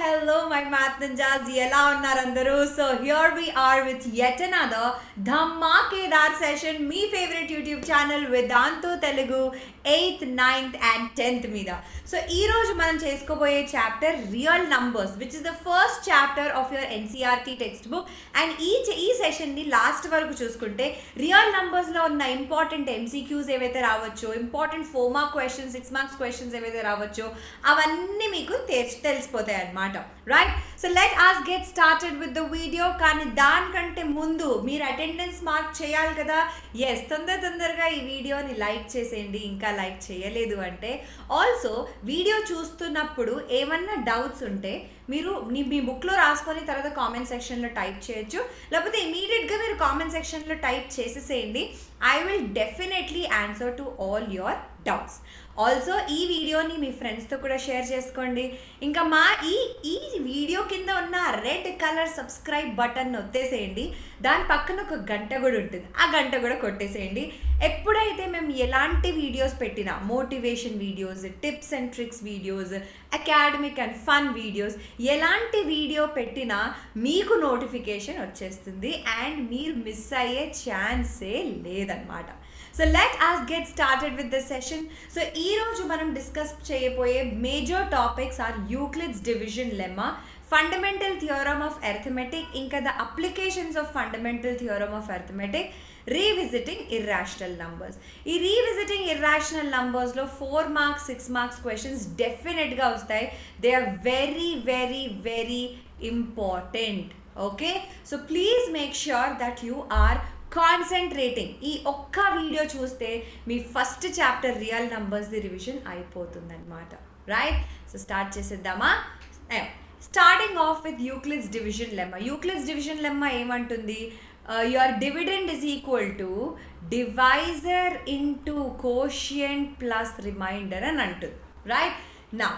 hello, my math ninjas. ఎలా ఉన్నారు అందరూ? So here we are with yet another ధమాకేదార్ session. Me favorite YouTube channel Vedantu Telugu 8th, 9th and 10th మీద. So ఈ రోజు మనం చేసుకోబోయే chapter real numbers, which is the first chapter of your NCERT textbook. And ఈ session ని last వరకు చూసుకుంటే real numbers లో ఉన్న ఇంపార్టెంట్ MCQs ఏవైతే రావచ్చో, important 4 mark questions, 6 marks questions ఏవైతే రావచ్చో అవన్నీ మీకు తెలిసిపోతాయి అన్నమాట. Right, so let us get started with the video. కానీ దానికంటే ముందు మీరు అటెండెన్స్ మార్క్ చేయాలి కదా. ఎస్, తొందరగా ఈ వీడియోని లైక్ చేసేయండి, ఇంకా లైక్ చేయలేదు అంటే. ఆల్సో వీడియో చూస్తున్నప్పుడు ఏమన్నా డౌట్స్ ఉంటే మీరు మీ బుక్లో రాసుకొని తర్వాత కామెంట్ సెక్షన్లో టైప్ చేయొచ్చు, లేకపోతే ఇమీడియట్గా మీరు కామెంట్ సెక్షన్లో టైప్ చేసేసేయండి. I will definitely answer to all your doubts. Also ఈ వీడియోని మీ ఫ్రెండ్స్తో కూడా షేర్ చేసుకోండి. ఇంకా మా ఈ వీడియో కింద ఉన్న రెడ్ కలర్ సబ్స్క్రైబ్ బటన్ నొత్తేసేయండి. దాని పక్కన ఒక గంట కూడా ఉంటుంది, ఆ గంట కూడా కొట్టేసేయండి. ఎప్పుడైతే మేము ఎలాంటి వీడియోస్ పెట్టినా, motivation videos, tips and tricks videos, academic and fun videos, ఎలాంటి వీడియో పెట్టినా మీకు నోటిఫికేషన్ వచ్చేస్తుంది అండ్ మీరు మిస్ అయ్యే ఛాన్సే లేదన్నమాట. So let us get started with the session. So ఈరోజు మనం డిస్కస్ చేయబోయే major topics are Euclid's division lemma, fundamental theorem of arithmetic, ఇంకా the applications of fundamental theorem of arithmetic, revisiting irrational numbers. ఈ revisiting irrational నంబర్స్లో 4 marks 6 marks questions డెఫినెట్గా వస్తాయి. They are very very very important. Okay, so please make sure that you are concentrating. ఈ ఒక్క video చూస్తే మీ first chapter real నంబర్స్ది revision అయిపోతుందన్నమాట. రైట్, సో స్టార్ట్ చేసేద్దామా? Starting off with Euclid's division lemma. Euclid's division lemma ఏమంటుంది? Your dividend is equal to divisor into quotient plus remainder అని అంటుంది. రైట్, నా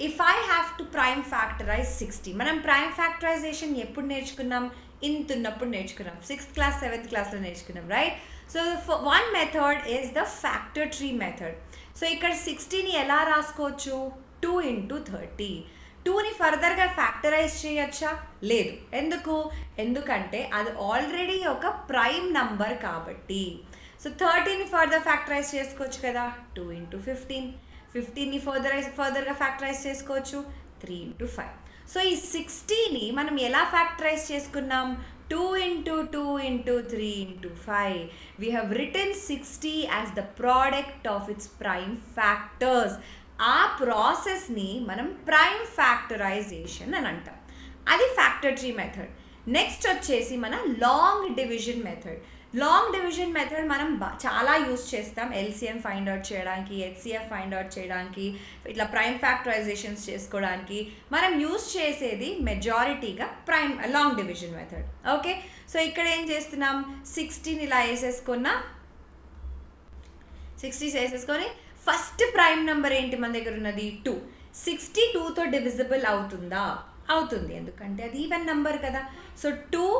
if I have to prime factorize 60, మనం prime factorisation ఎప్పుడు నేర్చుకున్నాం? ఇంతున్నప్పుడు నేర్చుకున్నాం, 6th class 7th క్లాస్లో నేర్చుకున్నాం. Right, so one method is the factor tree method. So ఇక్కడ 60ని ఎలా రాసుకోవచ్చు? 2 into 30. 2ని ఫర్దర్గా ఫ్యాక్టరైజ్ చేయొచ్చా? లేదు. ఎందుకంటే అది ఆల్రెడీ ఒక ప్రైమ్ నంబర్ కాబట్టి. సో 30ని ఫర్దర్ ఫ్యాక్టరైజ్ చేసుకోవచ్చు కదా, 2 into 15. 15ని ఫర్దర్గా ఫ్యాక్టరైజ్ చేసుకోవచ్చు, 3 into 5. సో ఈ 60ని మనం ఎలా ఫ్యాక్టరైజ్ చేసుకున్నాం? 2 into 2 into 3 into 5. We have written 60 as the product of its prime factors. ఆ ప్రాసెస్ని మనం ప్రైమ్ ఫ్యాక్టరైజేషన్ అని అంటాం. అది ఫ్యాక్టర్ ట్రీ మెథడ్. నెక్స్ట్ వచ్చేసి మన long division method. Long division method మనం చాలా యూస్ చేస్తాం ఎల్సిఎం ఫైండ్ అవుట్ చేయడానికి, హెచ్సిఎఫ్ ఫైండ్ అవుట్ చేయడానికి, ఇట్లా ప్రైమ్ ఫ్యాక్టరైజేషన్స్ చేసుకోవడానికి మనం యూస్ చేసేది మెజారిటీగా long division method. Okay, so ఇక్కడ ఏం చేస్తున్నాం? 60ని ఇలా వేసేసుకున్నా, 60 వేసేసుకొని ఫస్ట్ ప్రైమ్ నెంబర్ ఏంటి మన దగ్గర ఉన్నది? 2. 60 2తో డివిజిబుల్ అవుతుందా? అవుతుంది, ఎందుకంటే అది ఈవెన్ నెంబర్ కదా. సో 2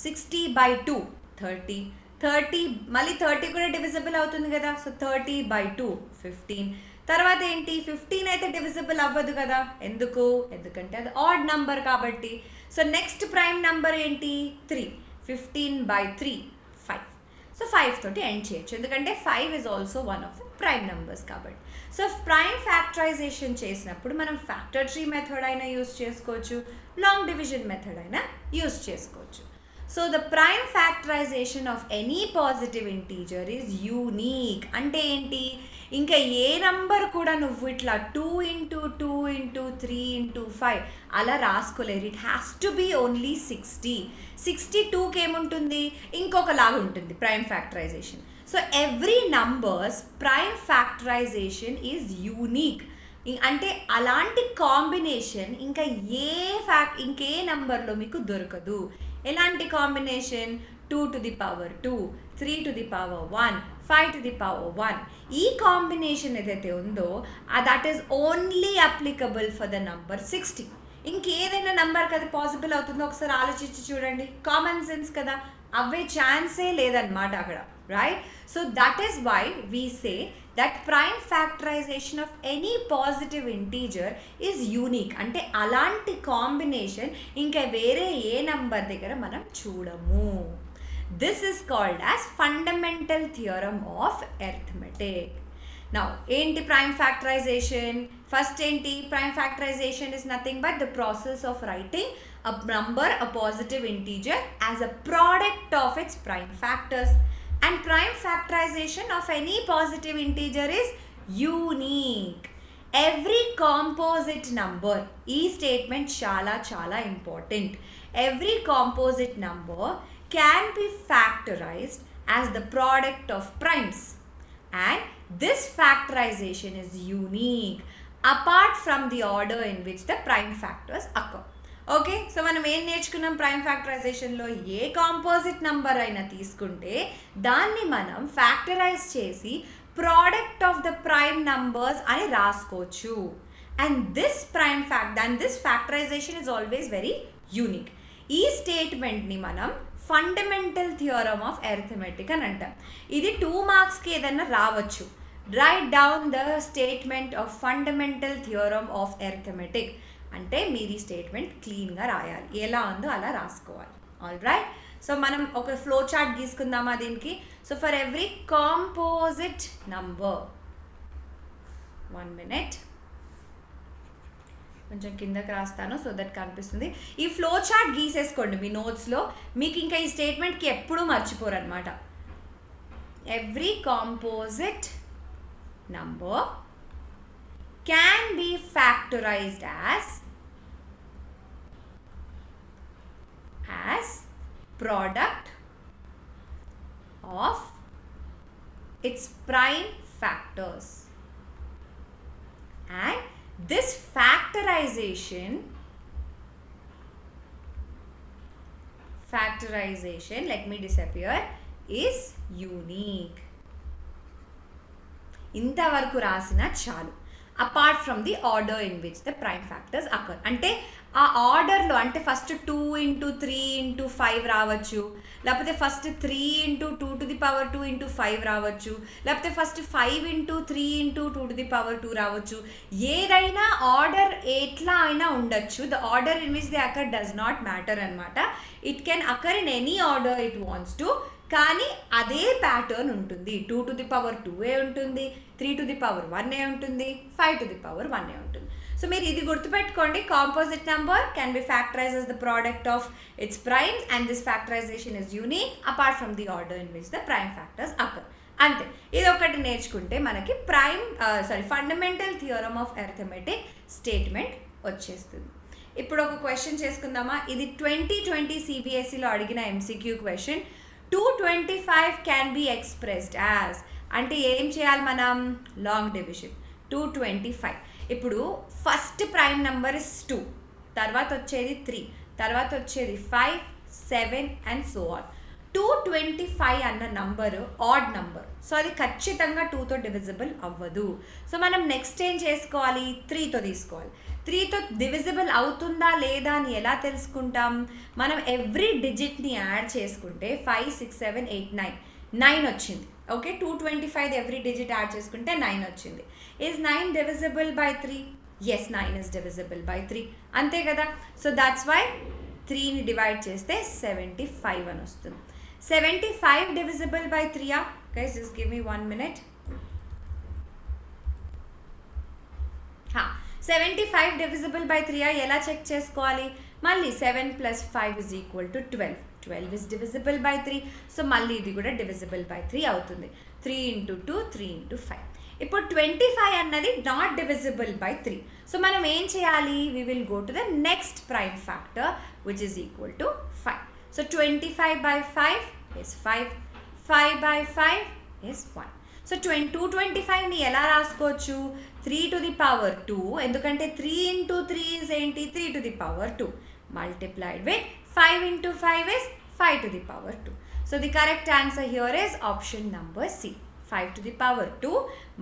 60/2 30. 30 మళ్ళీ 30 కూడా డివిజిబుల్ అవుతుంది కదా. సో 30/2 15. తర్వాత ఏంటి? 15 అయితే డివిజిబుల్ అవ్వదు కదా. ఎందుకంటే అది ఆడ్ నంబర్ కాబట్టి. సో నెక్స్ట్ ప్రైమ్ నంబర్ ఏంటి? 3. 15/3 5. సో 5 తోటి ఎండ్ చేయొచ్చు, ఎందుకంటే 5 is also one of the prime numbers కాబట్టి. సో ప్రైమ్ ఫ్యాక్టరైజేషన్ చేసినప్పుడు మనం ఫ్యాక్టర్ ట్రీ మెథడ్ అయినా యూస్ చేసుకోవచ్చు, లాంగ్ డివిజన్ మెథడ్ అయినా యూస్ చేసుకోవచ్చు. So the prime factorization of any positive integer is unique. అంటే ఏంటి? ఇంకా ఏ నంబర్ కూడా నువ్వు ఇట్లా 2 into 2 into 3 into 5 అలా రాసుకోలేరు. It has to be only 60. 62కి ఏముంటుంది? ఇంకొకలాగా ఉంటుంది prime factorization. So every numbers prime factorization is unique. అంటే అలాంటి కాంబినేషన్ ఇంకే నంబర్లో మీకు దొరకదు. ఎలాంటి combination? 2 to the power 2, 3 to the power 1, 5 to the power 1. ఈ కాంబినేషన్ ఏదైతే ఉందో that is only applicable for the number 60. ఇంకేదైనా నెంబర్కి అది పాసిబుల్ అవుతుందో ఒకసారి ఆలోచించి చూడండి. కామన్ సెన్స్ కదా, అవే ఛాన్సే లేదన్నమాట అక్కడ, right? So that is why we say that prime factorization of any positive integer is unique. అంటే అలాంటి కాంబినేషన్ ఇంకా వేరే ఏ నెంబర్ దగ్గర మనం చూడము. This is called as fundamental theorem of arithmetic. Now, ఏంటి prime factorization? First ఏంటి? Prime factorization is nothing but the process of writing a number, a positive integer, as a product of its prime factors. And prime factorization of any positive integer is unique. Every composite number, ఈ statement చాలా important. Every composite number can be factorized as the product of primes. And this factorization is unique apart from the order in which the prime factors occur. Okay, so మనం ఏం నేర్చుకున్నాం prime ఫ్యాక్టరైజేషన్లో? ఏ composite number అయినా తీసుకుంటే దాన్ని మనం factorize చేసి product of the prime numbers అని రాసుకోవచ్చు. And this factorization is always very unique. ఈ స్టేట్మెంట్ని మనం ఫండమెంటల్ థియరమ్ ఆఫ్ అర్థమెటిక్ అని అంటాం. ఇది 2 మార్క్స్కి ఏదైనా రావచ్చు. Right down the statement of fundamental theorem of arithmetic అంటే మీరు ఈ స్టేట్మెంట్ క్లీన్గా రాయాలి, ఎలా ఉందో అలా రాసుకోవాలి. ఆల్ రైట్, సో మనం ఒక ఫ్లో చార్ట్ గీసుకుందామా దీనికి? So for every composite number, 1 minute, కొంచెం కిందకి రాస్తాను సో దట్ కనిపిస్తుంది. ఈ ఫ్లో చార్ట్ గీసేసుకోండి మీ నోట్స్లో, మీకు ఇంకా ఈ స్టేట్మెంట్కి ఎప్పుడూ మర్చిపోరు అనమాట. Every composite number can be factorized as product of its prime factors. And this factorization, let me disappear, is unique. ఇంతవరకు రాసిన చాలు. Apart from the order in which the prime factors occur. అంటే ఆ ఆర్డర్లో, అంటే ఫస్ట్ 2 into 3 into 5 రావచ్చు, లేకపోతే first 3 into 2 to the power 2 into 5 రావచ్చు, లేకపోతే first 5 into 3 into 2 to the power 2 రావచ్చు. ఏదైనా ఆర్డర్ ఎట్లా అయినా ఉండొచ్చు. The order in which the occur does not matter అనమాట. It can occur in any order it wants to, కానీ అదే ప్యాటర్న్ ఉంటుంది. 2 to the power 2 ఉంటుంది, 3 to the power 1 ఉంటుంది, 5 to the power 1 ఉంటుంది. సో మీరు ఇది గుర్తుపెట్టుకోండి, composite number can be factorized as the product of its primes and this factorization is unique apart from the order in which the prime factors occur. అంతే, ఇది ఒకటి నేర్చుకుంటే మనకి fundamental theorem of arithmetic statement వచ్చేస్తుంది. ఇప్పుడు ఒక question చేసుకుందామా? ఇది 2020 CBSEలో అడిగిన MCQ question. 225 can be expressed as, అంటే ఏం చేయాలి మనం? Long division. 225, ఇప్పుడు ఫస్ట్ ప్రైమ్ నెంబర్ ఇస్ 2, తర్వాత వచ్చేది 3, తర్వాత వచ్చేది 5, 7 అండ్ సో ఆన్. 225 అన్న నంబరు ఆడ్ నంబర్, సో అది ఖచ్చితంగా 2తో డివిజిబుల్ అవ్వదు. సో మనం నెక్స్ట్ ఏం చేసుకోవాలి? 3తో తీసుకోవాలి. 3తో డివిజిబుల్ అవుతుందా లేదా అని ఎలా తెలుసుకుంటాం? మనం ఎవ్రీ డిజిట్ని యాడ్ చేసుకుంటే 5, 6, 7, 8, 9 వచ్చింది. ఓకే, 225 ఎవ్రీ డిజిట్ యాడ్ చేసుకుంటే 9 వచ్చింది. Is 9 divisible by 3? Yes, 9 is divisible by 3, అంతే కదా. సో దాట్స్ వై 3ని డివైడ్ చేస్తే 75 అని వస్తుంది. 75 divisible by 3? Guys just give me 1 minute. 75 divisible by 3 ఎలా చెక్ చేసుకోవాలి? మళ్ళీ 7 + 5 = 12. 12 is divisible by 3. సో మళ్ళీ ఇది కూడా divisible by 3 అవుతుంది. 3 into 2, 3 into 5. ఇప్పుడు 25 అన్నది నాట్ divisible by 3. సో మనం ఏం చేయాలి? we will go to the next prime factor which is equal to 5. So 25 by 5 is 5. 5 by 5 is 1. So 225ని ఎలా రాసుకోవచ్చు? 3 to the power 2, ఎందుకంటే 3 into 3 is ఏంటి? 3 to the power 2 multiplied with 5 into 5 is 5 to the power 2. So the correct answer here is option number C, 5 to the power 2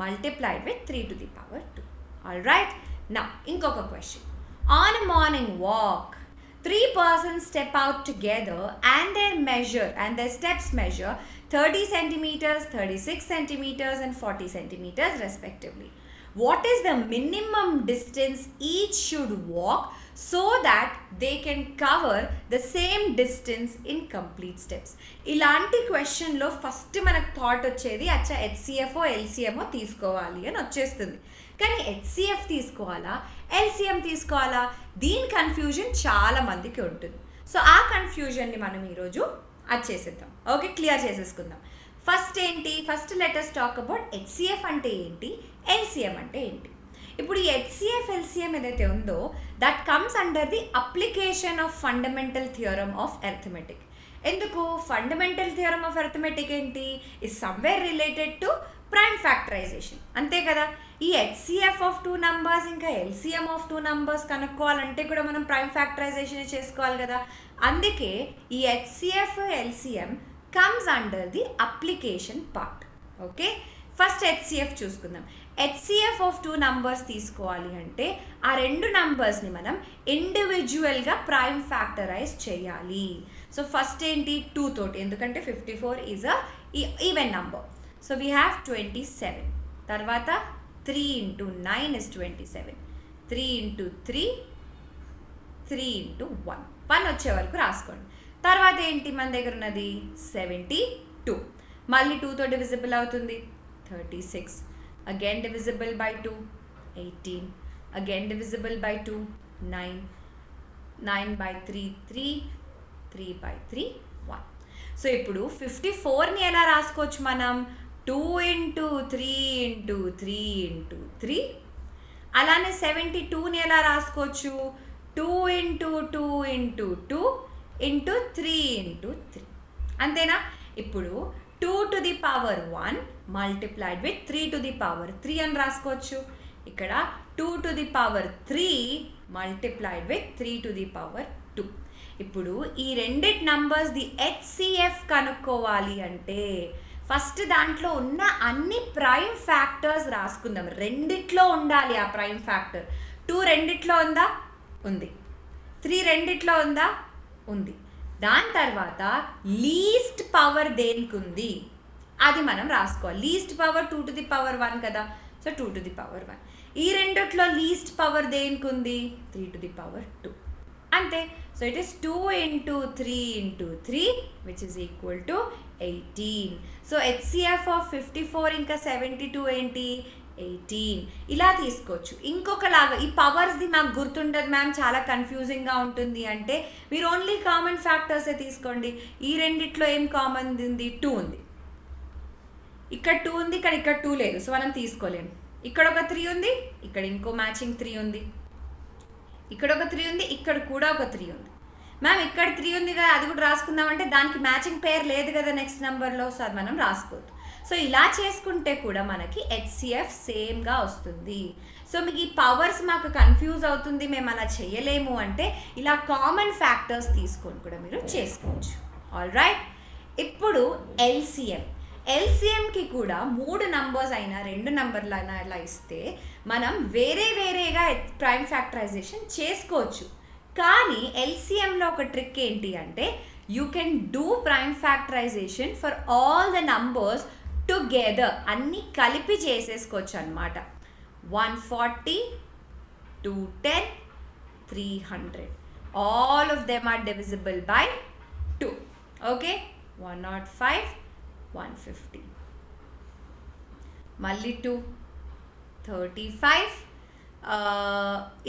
multiplied with 3 to the power 2. Alright, now ఇంకొక question. On a morning walk, 3 persons step out together and their steps measure 30 centimeters, 36 centimeters and 40 centimeters respectively. What is the minimum distance each should walk so that they can cover the same distance in complete steps? ఇలాంటి క్వశ్చన్లో first మనకు thought వచ్చేది అచ్చా HCF ఎల్సిఎంఓ తీసుకోవాలి అని వచ్చేస్తుంది. కానీ HCF తీసుకోవాలా ఎల్సిఎం తీసుకోవాలా, దీని కన్ఫ్యూజన్ చాలా మందికి ఉంటుంది. సో ఆ కన్ఫ్యూజన్ని మనం ఈరోజు చేసేద్దాం. ఓకే, క్లియర్ చేసేసుకుందాం. First letters talk about HCF అంటే ఏంటి, ఎల్సిఎం అంటే ఏంటి. ఇప్పుడు ఈ హెచ్సిఎఫ్ ఎల్సిఎం ఏదైతే ఉందో that comes under the application of fundamental theorem of arithmetic. ఎందుకు ఫండమెంటల్ థియరమ్ ఆఫ్ అర్థమెటిక్ ఏంటి, is somewhere related to prime factorization, అంతే కదా. ఈ హెచ్సిఎఫ్ ఆఫ్ 2 numbers ఇంకా ఎల్సిఎం ఆఫ్ 2 numbers కనుక్కోవాలంటే కూడా మనం ప్రైమ్ ఫ్యాక్టరైజేషన్ చేసుకోవాలి కదా. అందుకే ఈ HCF LCM comes under the application part. Okay, first HCF చూసుకుందాం. హెచ్సిఎఫ్ ఆఫ్ 2 numbers తీసుకోవాలి అంటే ఆ 2 numbers మనం ఇండివిజువల్గా ప్రైమ్ ఫ్యాక్టరైజ్ చేయాలి. సో ఫస్ట్ ఏంటి 2 తోటి, ఎందుకంటే 54 is a even number. So we have 27. తర్వాత 3 into 9 is 27. 3 into 3, 3 into 1. 1 వచ్చే వరకు రాసుకోండి. తర్వాత ఏంటి మన దగ్గర ఉన్నది 72. మళ్ళీ 2తో డివిజిబుల్ అవుతుంది 36. Again divisible by 2 18. Again divisible by 2 9. 9 by 3 3. 3 by 3 1. So ఇప్పుడు 54ని ఎలా రాసుకోవచ్చు మనం, 2 into 3 into 3 into 3. అలానే 72ని ఎలా రాసుకోవచ్చు, 2 into 2 into 2 into 3 into 3. అంతేనా. ఇప్పుడు 2 to the power 1 multiplied with 3 to the power 3 అని రాసుకోవచ్చు. ఇక్కడ 2 to the power 3 multiplied with 3 to the power 2. ఇప్పుడు ఈ రెండిటి నంబర్స్ ది హెచ్సిఎఫ్ కనుక్కోవాలి అంటే ఫస్ట్ దాంట్లో ఉన్న అన్ని ప్రైమ్ ఫ్యాక్టర్స్ రాసుకుందాం. రెండిట్లో ఉండాలి ఆ ప్రైమ్ ఫ్యాక్టర్. 2 రెండిట్లో ఉందా, ఉంది. 3 రెండిట్లో ఉందా, ఉంది. దాని తర్వాత లీస్ట్ పవర్ దేనికి ఉంది అది మనం రాసుకోవాలి. Least power 2 to the power 1 కదా. So 2 to the power 1. ఈ రెండిట్లో లీస్ట్ పవర్ దేనికి ఉంది, 3 to the power 2. అంతే. So it is 2 into 3 into 3 which is equal to 18. So HCF of 54 ఇంకా 72 ఏంటి, 18. ఇలా తీసుకోవచ్చు. ఇంకొకలాగా ఈ పవర్స్ది మాకు గుర్తుండదు మ్యామ్, చాలా కన్ఫ్యూజింగ్గా ఉంటుంది అంటే మీరు ఓన్లీ కామన్ ఫ్యాక్టర్సే తీసుకోండి. ఈ రెండిట్లో ఏం కామన్ ఉంది, 2 ఉంది. ఇక్కడ 2 ఉంది, ఇక్కడ 2 లేదు, సో మనం తీసుకోలేము. ఇక్కడ ఒక 3 ఉంది, ఇక్కడ ఇంకో మ్యాచింగ్ 3 ఉంది. ఇక్కడ ఒక 3 ఉంది, ఇక్కడ కూడా ఒక 3 ఉంది. మ్యామ్ ఇక్కడ 3 ఉంది కదా, అది కూడా రాసుకుందామంటే దానికి మ్యాచింగ్ పేర్ లేదు కదా నెక్స్ట్ నెంబర్లో, సో అది మనం రాసుకోవద్దు. సో ఇలా చేసుకుంటే కూడా మనకి హెచ్సిఎఫ్ సేమ్గా వస్తుంది. సో మీకు ఈ పవర్స్ మాకు కన్ఫ్యూజ్ అవుతుంది, మేము అలా చేయలేము అంటే ఇలా కామన్ ఫ్యాక్టర్స్ తీసుకొని కూడా మీరు చేసుకోవచ్చు. All right. ఇప్పుడు ఎల్సిఎంకి కూడా 3 numbers అయినా 2 numbers అయినా ఇలా ఇస్తే మనం వేరేగా ప్రైమ్ ఫ్యాక్టరైజేషన్ చేసుకోవచ్చు. కానీ ఎల్సిఎంలో ఒక ట్రిక్ ఏంటి అంటే you can do prime factorization for all the numbers together, అన్నీ కలిపి చేసేసుకోవచ్చు అనమాట. 140, 210, 300 all of them are divisible by 2. Okay, 105, 150. మళ్ళీ 2, 35.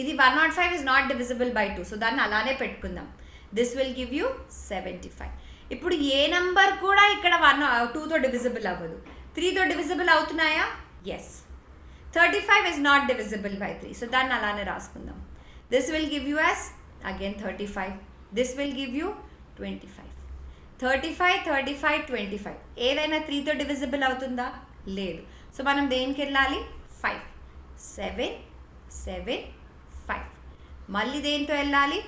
ఇది 105 is not divisible by 2, so దాన్ని అలానే పెట్టుకుందాం. This will give you 75. ఇప్పుడు ఏ నంబర్ కూడా ఇక్కడ 2తో డివిజిబుల్ అవ్వదు. 3తో డివిజిబుల్ అవుతున్నాయా, yes. 35 is not divisible by 3, so దాన్ని అలానే రాసుకుందాం. This will give you as again 35. This will give you 25. 35, 35, 25 ఏదైనా 3తో డివిజిబుల్ అవుతుందా, లేదు. సో మనం దేనికి వెళ్ళాలి, 5, 7, 7, 5. మళ్ళీ దేంతో వెళ్ళాలి,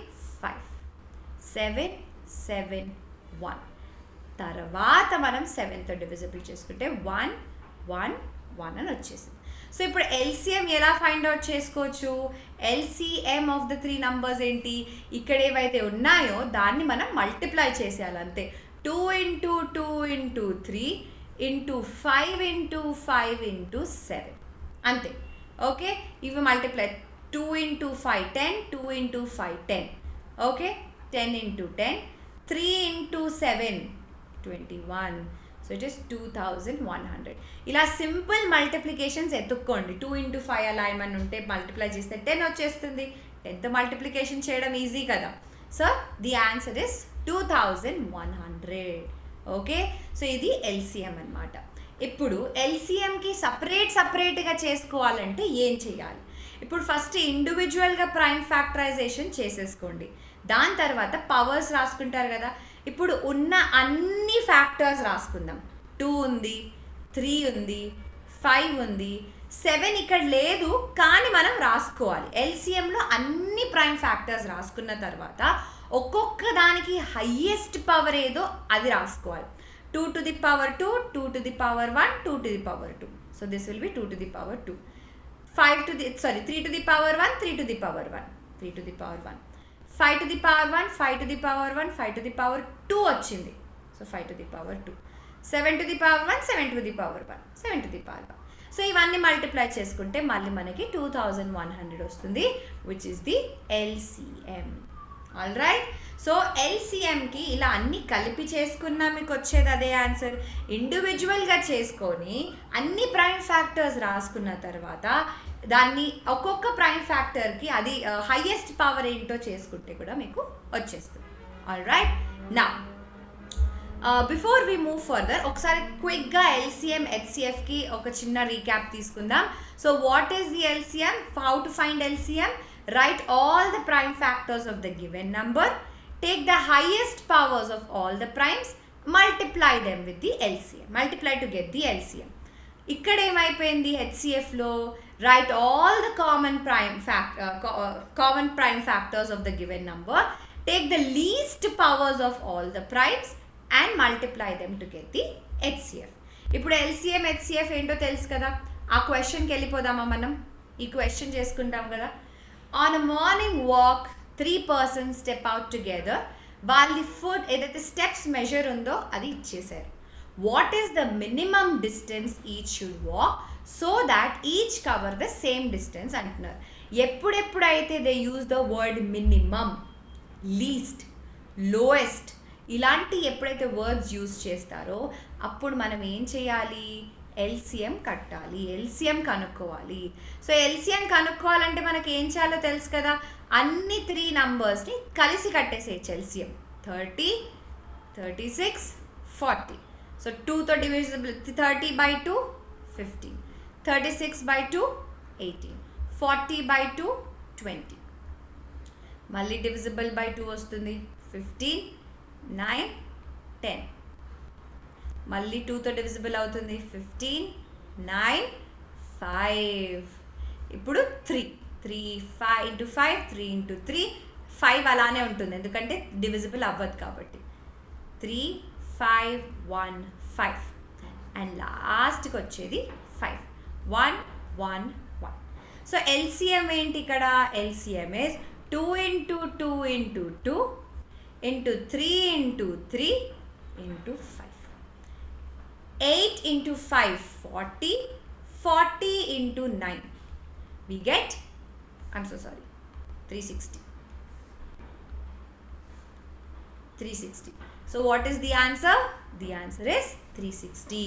5, 7, 7, 1. తర్వాత మనం 7తో డివిజిబుల్ చేసుకుంటే 1, 1, 1 అని వచ్చేసింది. సో ఇప్పుడు ఎల్సిఎం ఎలా ఫైండ్ అవుట్ చేసుకోవచ్చు? ఎల్సిఎం ఆఫ్ ద 3 నంబర్స్ ఏంటి? ఇక్కడ ఏవైతే ఉన్నాయో దాన్ని మనం మల్టిప్లై చేసేయాలి అంతే. 2 into 2 into 3 into 5 into 5 into 7 అంతే. ఓకే, ఇవి multiply 2 into 5 10, 2 into 5 10, okay 10 into 10, 3 into 7 21. So it is 2100. ఇలా సింపుల్ మల్టిప్లికేషన్స్ ఎత్తుక్కోండి. 2 ఇంటూ 5 అలా ఏమన్నా ఉంటే మల్టిప్లై చేస్తే 10 వచ్చేస్తుంది. 10తో మల్టిప్లికేషన్ చేయడం ఈజీ కదా. So the answer is 2100. Okay, so ఇది ఎల్సిఎం అన్నమాట. ఇప్పుడు ఎల్సిఎంకి సపరేట్గా చేసుకోవాలంటే ఏం చేయాలి? ఇప్పుడు ఫస్ట్ ఇండివిజువల్గా ప్రైమ్ ఫ్యాక్టరైజేషన్ చేసేసుకోండి. దాని తర్వాత పవర్స్ రాసుకుంటారు కదా. ఇప్పుడు ఉన్న అన్ని ఫ్యాక్టర్స్ రాసుకుందాం. 2 ఉంది, 3 ఉంది, 5 ఉంది, 7 ఇక్కడ లేదు కానీ మనం రాసుకోవాలి. ఎల్సిఎంలో అన్ని ప్రైమ్ ఫ్యాక్టర్స్ రాసుకున్న తర్వాత ఒక్కొక్క దానికి హయ్యెస్ట్ పవర్ ఏదో అది రాసుకోవాలి. 2 to the power 2, 2 to the power 1, 2 to the power 2. So this will be 2 to the power 2. 3 to the power 1, 3 to the power 1, 3 to the power 1. 5 to the power 1, 5 to the power 1, 5 to the power 2 వచ్చింది. So 5 to the power 2. 7 to the power 1, 7 to the power 1, 7 to the power 1. So ఇవన్నీ multiply చేసుకుంటే మళ్ళీ మనకి 2100 వస్తుంది, which is the LCM. All right, so ఎల్సిఎంకి ఇలా అన్ని కలిపి చేసుకున్నా మీకు వచ్చేది అదే ఆన్సర్. ఇండివిజువల్గా చేసుకొని అన్ని ప్రైమ్ ఫ్యాక్టర్స్ రాసుకున్న తర్వాత దాన్ని ఒక్కొక్క ప్రైమ్ ఫ్యాక్టర్కి అది హైయెస్ట్ పవర్ ఏంటో చేసుకుంటే కూడా మీకు వచ్చేస్తుంది. ఆల్ రైట్, నా బిఫోర్ వి మూవ్ ఫర్దర్ ఒకసారి క్విక్గా ఎల్సిఎం హెచ్సిఎఫ్కి ఒక చిన్న రీక్యాప్ తీసుకుందాం. So what is the LCM? How to find LCM? Write all the prime factors of the given number, take the highest powers of all the primes, multiply them with the LCM. Multiply to get the LCM. ఇక్కడ ఏమైపోయింది హెచ్సిఎఫ్లో? write all the common prime factors of the given number, take the least powers of all the primes and multiply them to get the HCF. ఇప్పుడు LCM HCF ఏంటో తెలుసు కదా. ఆ క్వశ్చన్కి వెళ్ళిపోదామా మనం? ఈ క్వశ్చన్ చేసుకుంటాం కదా. On a morning walk, 3 persons step out together. వాళ్ళ ఫుడ్ ఏదైతే స్టెప్స్ మెజర్ ఉందో అది ఇచ్చేసారు. What is the minimum distance each should walk so that each cover the same distance అంటున్నారు. ఎప్పుడైతే they use the word minimum, least, lowest ఇలాంటి ఎప్పుడైతే words use చేస్తారో అప్పుడు మనం ఏం చేయాలి? ఎల్సిఎం కట్టాలి, ఎల్సిఎం కనుక్కోవాలి. సో ఎల్సిఎం కనుక్కోవాలంటే మనకి ఏం చేయాలో తెలుసు కదా. అన్ని 3 నంబర్స్ని కలిసి కట్టేసేయచ్చు ఎల్సిఎం. 30, 36, 40. సో 2తో డివిజిబుల్ 30/2 15, 36/2 18, 40/2 20. మళ్ళీ డివిజిబుల్ బై 2 వస్తుంది 15, 9, 10. మళ్ళీ 2తో డివిజిబుల్ అవుతుంది 15, 9, 5. ఇప్పుడు 3 5 ఇంటూ 5, 3 ఇంటూ 3, 5 అలానే ఉంటుంది ఎందుకంటే డివిజిబుల్ అవ్వదు కాబట్టి. 3, 5, 1, 5 అండ్ లాస్ట్కి వచ్చేది 5, 1, 1, 1. సో ఎల్సిఎం ఏంటి ఇక్కడ? LCM is 2 into 2 into 2 into 3 into 3 into 5. 8 into 5, 40, 40 into 9. We get, 360. 360. So what is the answer? The answer is 360.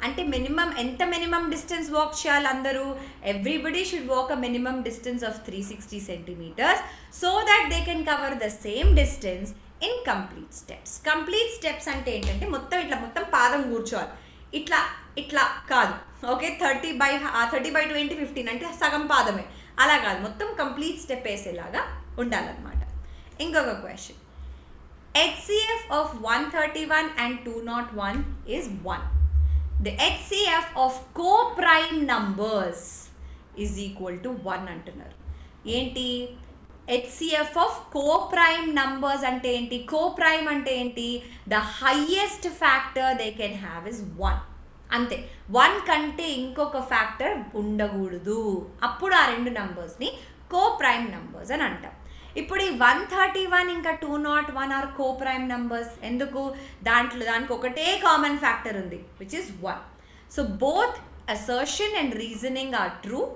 అంటే ఎంత మినిమం డిస్టెన్స్ వాక్ చేయాలి అందరూ? Everybody should walk a minimum distance of 360 centimeters so that they can cover the same distance in complete steps. Complete steps అంటే ఏంటంటే మొత్తం పాదం కూర్చోవాలి. ఇట్లా కాదు. ఓకే, 30/2 ఏంటి 15 అంటే సగం పాదమే. అలా కాదు, మొత్తం కంప్లీట్ స్టెప్ వేసేలాగా ఉండాలన్నమాట. ఇంకొక question, HCF of 131 and 201 is 1. The HCF of co-prime numbers is equal to 1 అంటున్నారు. ఏంటి HCF of co-prime numbers అంటే ఏంటి? Co-prime అంటే ఏంటి? The highest factor they can have is 1. అంతే. 1 కంటే ఇంకొక ఫ్యాక్టర్ ఉండకూడదు. అప్పుడు ఆ రెండు నంబర్స్ని కో ప్రైమ్ నంబర్స్ అని అంటాం. ఇప్పుడు ఈ 131 ఇంకా 201 ఆర్ కో ప్రైమ్ నంబర్స్. ఎందుకు? దానికి ఒకటే కామన్ ఫ్యాక్టర్ ఉంది, which is 1. So both assertion and reasoning are true.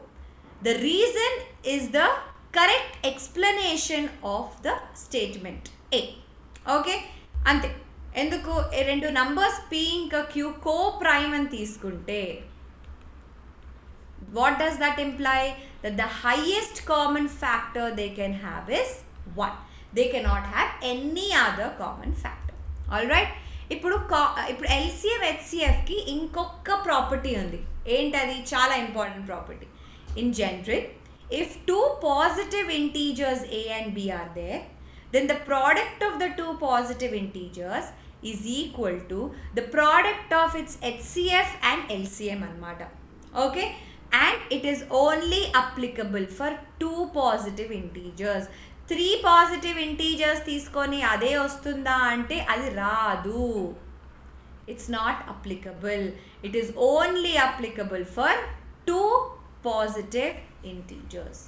The reason is the correct explanation of the statement A. Okay? అంతే. ఎందుకు? రెండు నంబర్స్ P ఇంకా Q కో ప్రైమ్ అని తీసుకుంటే what does that imply? That the highest common factor they can have is 1. They cannot have any other common factor. Alright? ఇప్పుడు LCM HCFకి ఇంకొక property ఉంది. ఏంటది? చాలా important property. In general, if two positive integers A and B are there, then the product of the two positive integers is equal to the product of its HCF and LCM అన్నమాట. Okay? And it is only applicable for two positive integers. 3 positive integers తీసుకొని అదే వస్తుందా అంటే అది రాదు. It's not applicable. It is only applicable for 2 positive integers.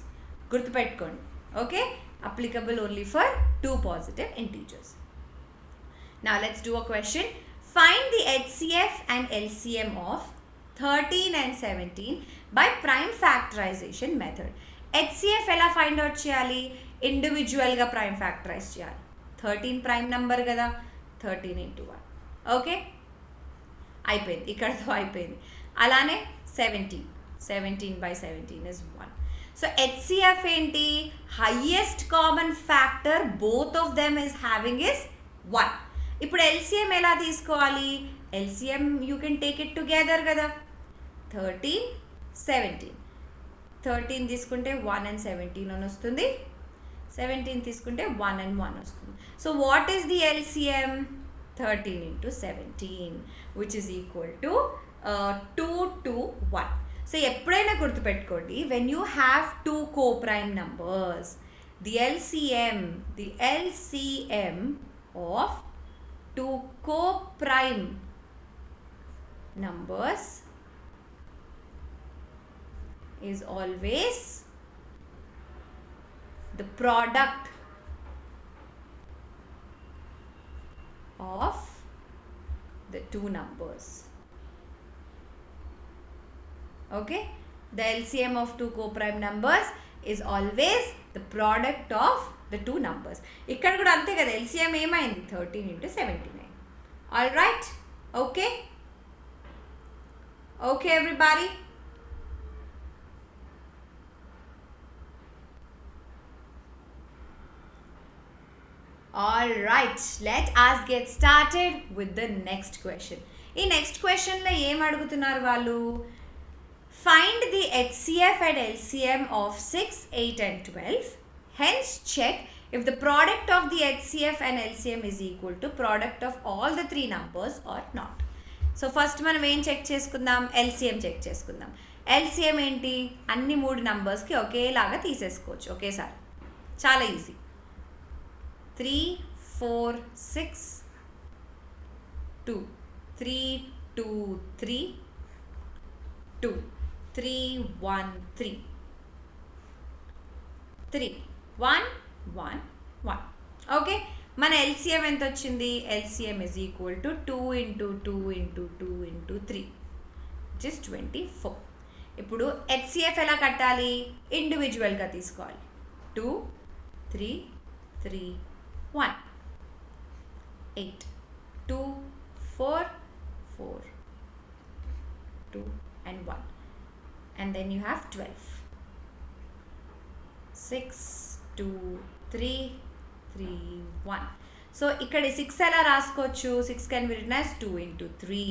గుర్తుపెట్టుకోండి. Okay? Applicable only for 2 positive integers. Now let's do a question. Find the HCF and LCM of 13 and 17 by prime factorization method. HCF ఎలా find out చేయాలి? ఇండివిజువల్గా prime factorise చేయాలి. 13 prime number కదా, 13 into 1. Okay, అయిపోయింది, ఇక్కడతో అయిపోయింది. అలానే 17 by 17 is 1. So HCF ఏంటి? Highest common factor both of them is having is 1. ఇప్పుడు LCM ఎలా తీసుకోవాలి? LCM you can take it together కదా. 13, 17. 13 తీసుకుంటే 1 and 17 అని వస్తుంది. 17 తీసుకుంటే 1 and 1 వస్తుంది. So what is the LCM? 13 into 17, which is equal to 2 to 1. So ఎప్పుడైనా గుర్తుపెట్టుకోండి, when you have 2 co-prime numbers, the LCM of 2 co-prime numbers is always the product of the two numbers. Okay? The LCM of 2 co-prime numbers is always the product of the two numbers. ఇక్కడ కూడా అంతే కదా, LCM ఏమైంది? 13 into 79. All right? Okay? Okay everybody? All right, let us get started with the next question. ఈ next క్వశ్చన్లో ఏం అడుగుతున్నారు వాళ్ళు? Find the HCF and LCM of 6, 8 and 12. Hence check if the product of the HCF and LCM is equal to product of all the 3 numbers or not. So first మనం ఏం check చేసుకుందాం? LCM check చేసుకుందాం. LCM ఏంటి? అన్ని 3 నంబర్స్కి ఒకేలాగా తీసేసుకోవచ్చు ఒకేసారి. చాలా ఈజీ. 3, 4, 6, 2, 3, 2, 3, 2, 3, 1, 3, 3, 1, 1, 1. ఓకే, మన LCM ఎంత వచ్చింది? LCM is equal to 2 into 2 into 2 into 3, which is 24. ఇప్పుడు HCF ఎలా కట్టాలి? ఇండివిజువల్గా తీసుకోవాలి. 2, 3, 3, 1, 8, 2, 4, 4, 2 and 1, and then you have 12, 6, 2, 3, 3, 1. So ఇక్కడ 6 ఎలా రాసుకోవచ్చు? 6 can be written as 2 into 3,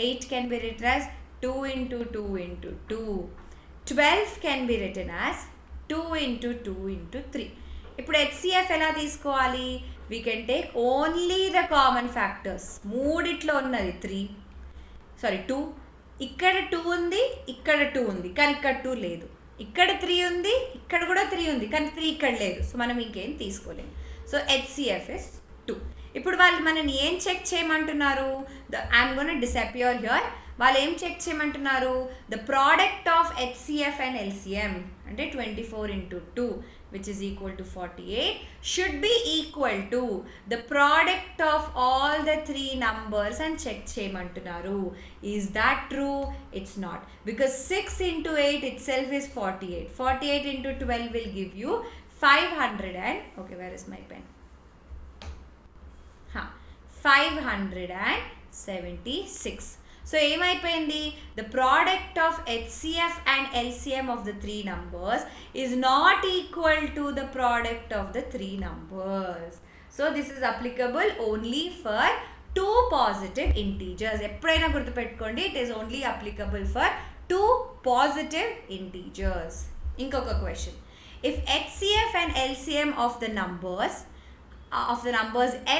8 can be written as 2 into 2 into 2, 12 can be written as 2 into 2 into 3. ఇప్పుడు HCF ఎలా తీసుకోవాలి? We can take only the common factors. మూడిట్లో ఉన్నది 2. ఇక్కడ 2 ఉంది, ఇక్కడ 2 ఉంది, కానీ ఇక్కడ 2 లేదు. ఇక్కడ 3 ఉంది, ఇక్కడ కూడా 3 ఉంది, కానీ 3 ఇక్కడ లేదు. సో మనం ఇంకేం తీసుకోలేము. So HCF is 2. ఇప్పుడు వాళ్ళు మనని ఏం చెక్ చేయమంటున్నారు? I'm gonna disappear here. వాళ్ళు ఏం చెక్ చేయమంటున్నారు, the product of HCF and LCM అంటే 24 × 2 which is equal to 48 should be equal to the product of all the three numbers and check చేయమంటున్నారు. Is that true? It's not, because 6 into 8 itself is 48. 48 into 12 will give you 500 and okay, where is my pen? 576. So ఏమైపోయింది, the product of HCF and LCM of the three numbers is not equal to the product of the three numbers. So this is applicable only for two positive integers. ఎప్పుడైనా గుర్తుపెట్టుకోండి, it is only applicable for two positive integers. ఇంకొక question, if HCF and LCM of the numbers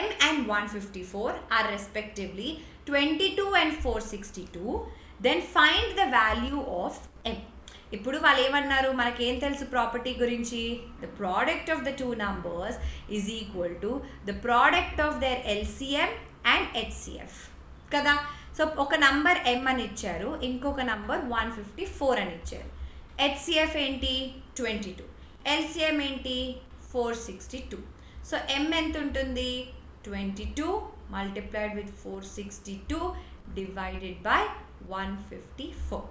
m and 154 are respectively 22 and 462, then find the value of m. ఇప్పుడు వాళ్ళు ఏమన్నారు, మనకేం తెలుసు property గురించి, the product of the two numbers is equal to the product of their LCM and HCF కదా. So ఒక number m అని ఇచ్చారు, ఇంకొక నంబర్ 154 అని ఇచ్చారు. హెచ్సిఎఫ్ ఏంటి 22, ఎల్సిఎం ఏంటి 462. సో m ఎంత ఉంటుంది, 22 multiplied with 462 divided by 154.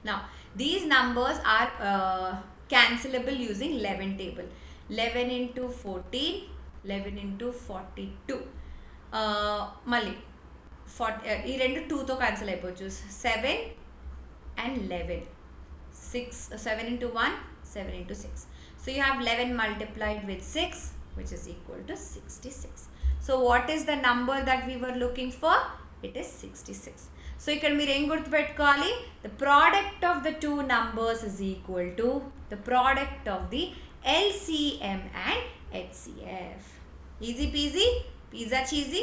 Now these numbers are cancelable using 11 table. 11 into 14, 11 into 42. మళ్ళీ ఈ రెండు 2తో క్యాన్సిల్ అయిపోవచ్చు. 7 and 11, 7 into 1, 7 into 6. So you have 11 multiplied with 6, which is equal to 66. So what is the number that we were looking for? It is 66. So ఇక్కడ మీరు ఏం గుర్తుపెట్టుకోవాలి, the product of the two numbers is equal to the product of the LCM and HCF. Easy peasy, pizza cheesy.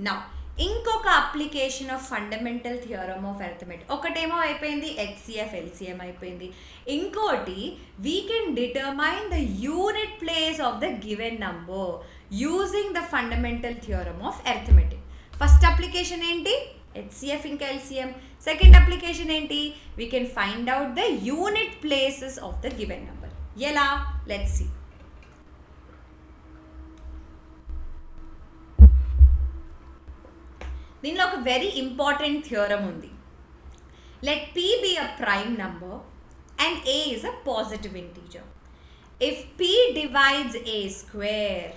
Now ఇంకొక application of fundamental theorem of arithmetic. ఒకటేమో అయిపోయింది HCF LCM అయిపోయింది, ఇంకోటి we can determine the unit place of the given number using the fundamental theorem of arithmetic. First application ఏంటి, HCF ఇంకా LCM. Second application ఏంటి, we can find out the unit places of the given number. ఎలా, let's see. దీనిలో ఒక very important theorem ఉంది. Let p be a prime number and a is a positive integer. If p divides a square,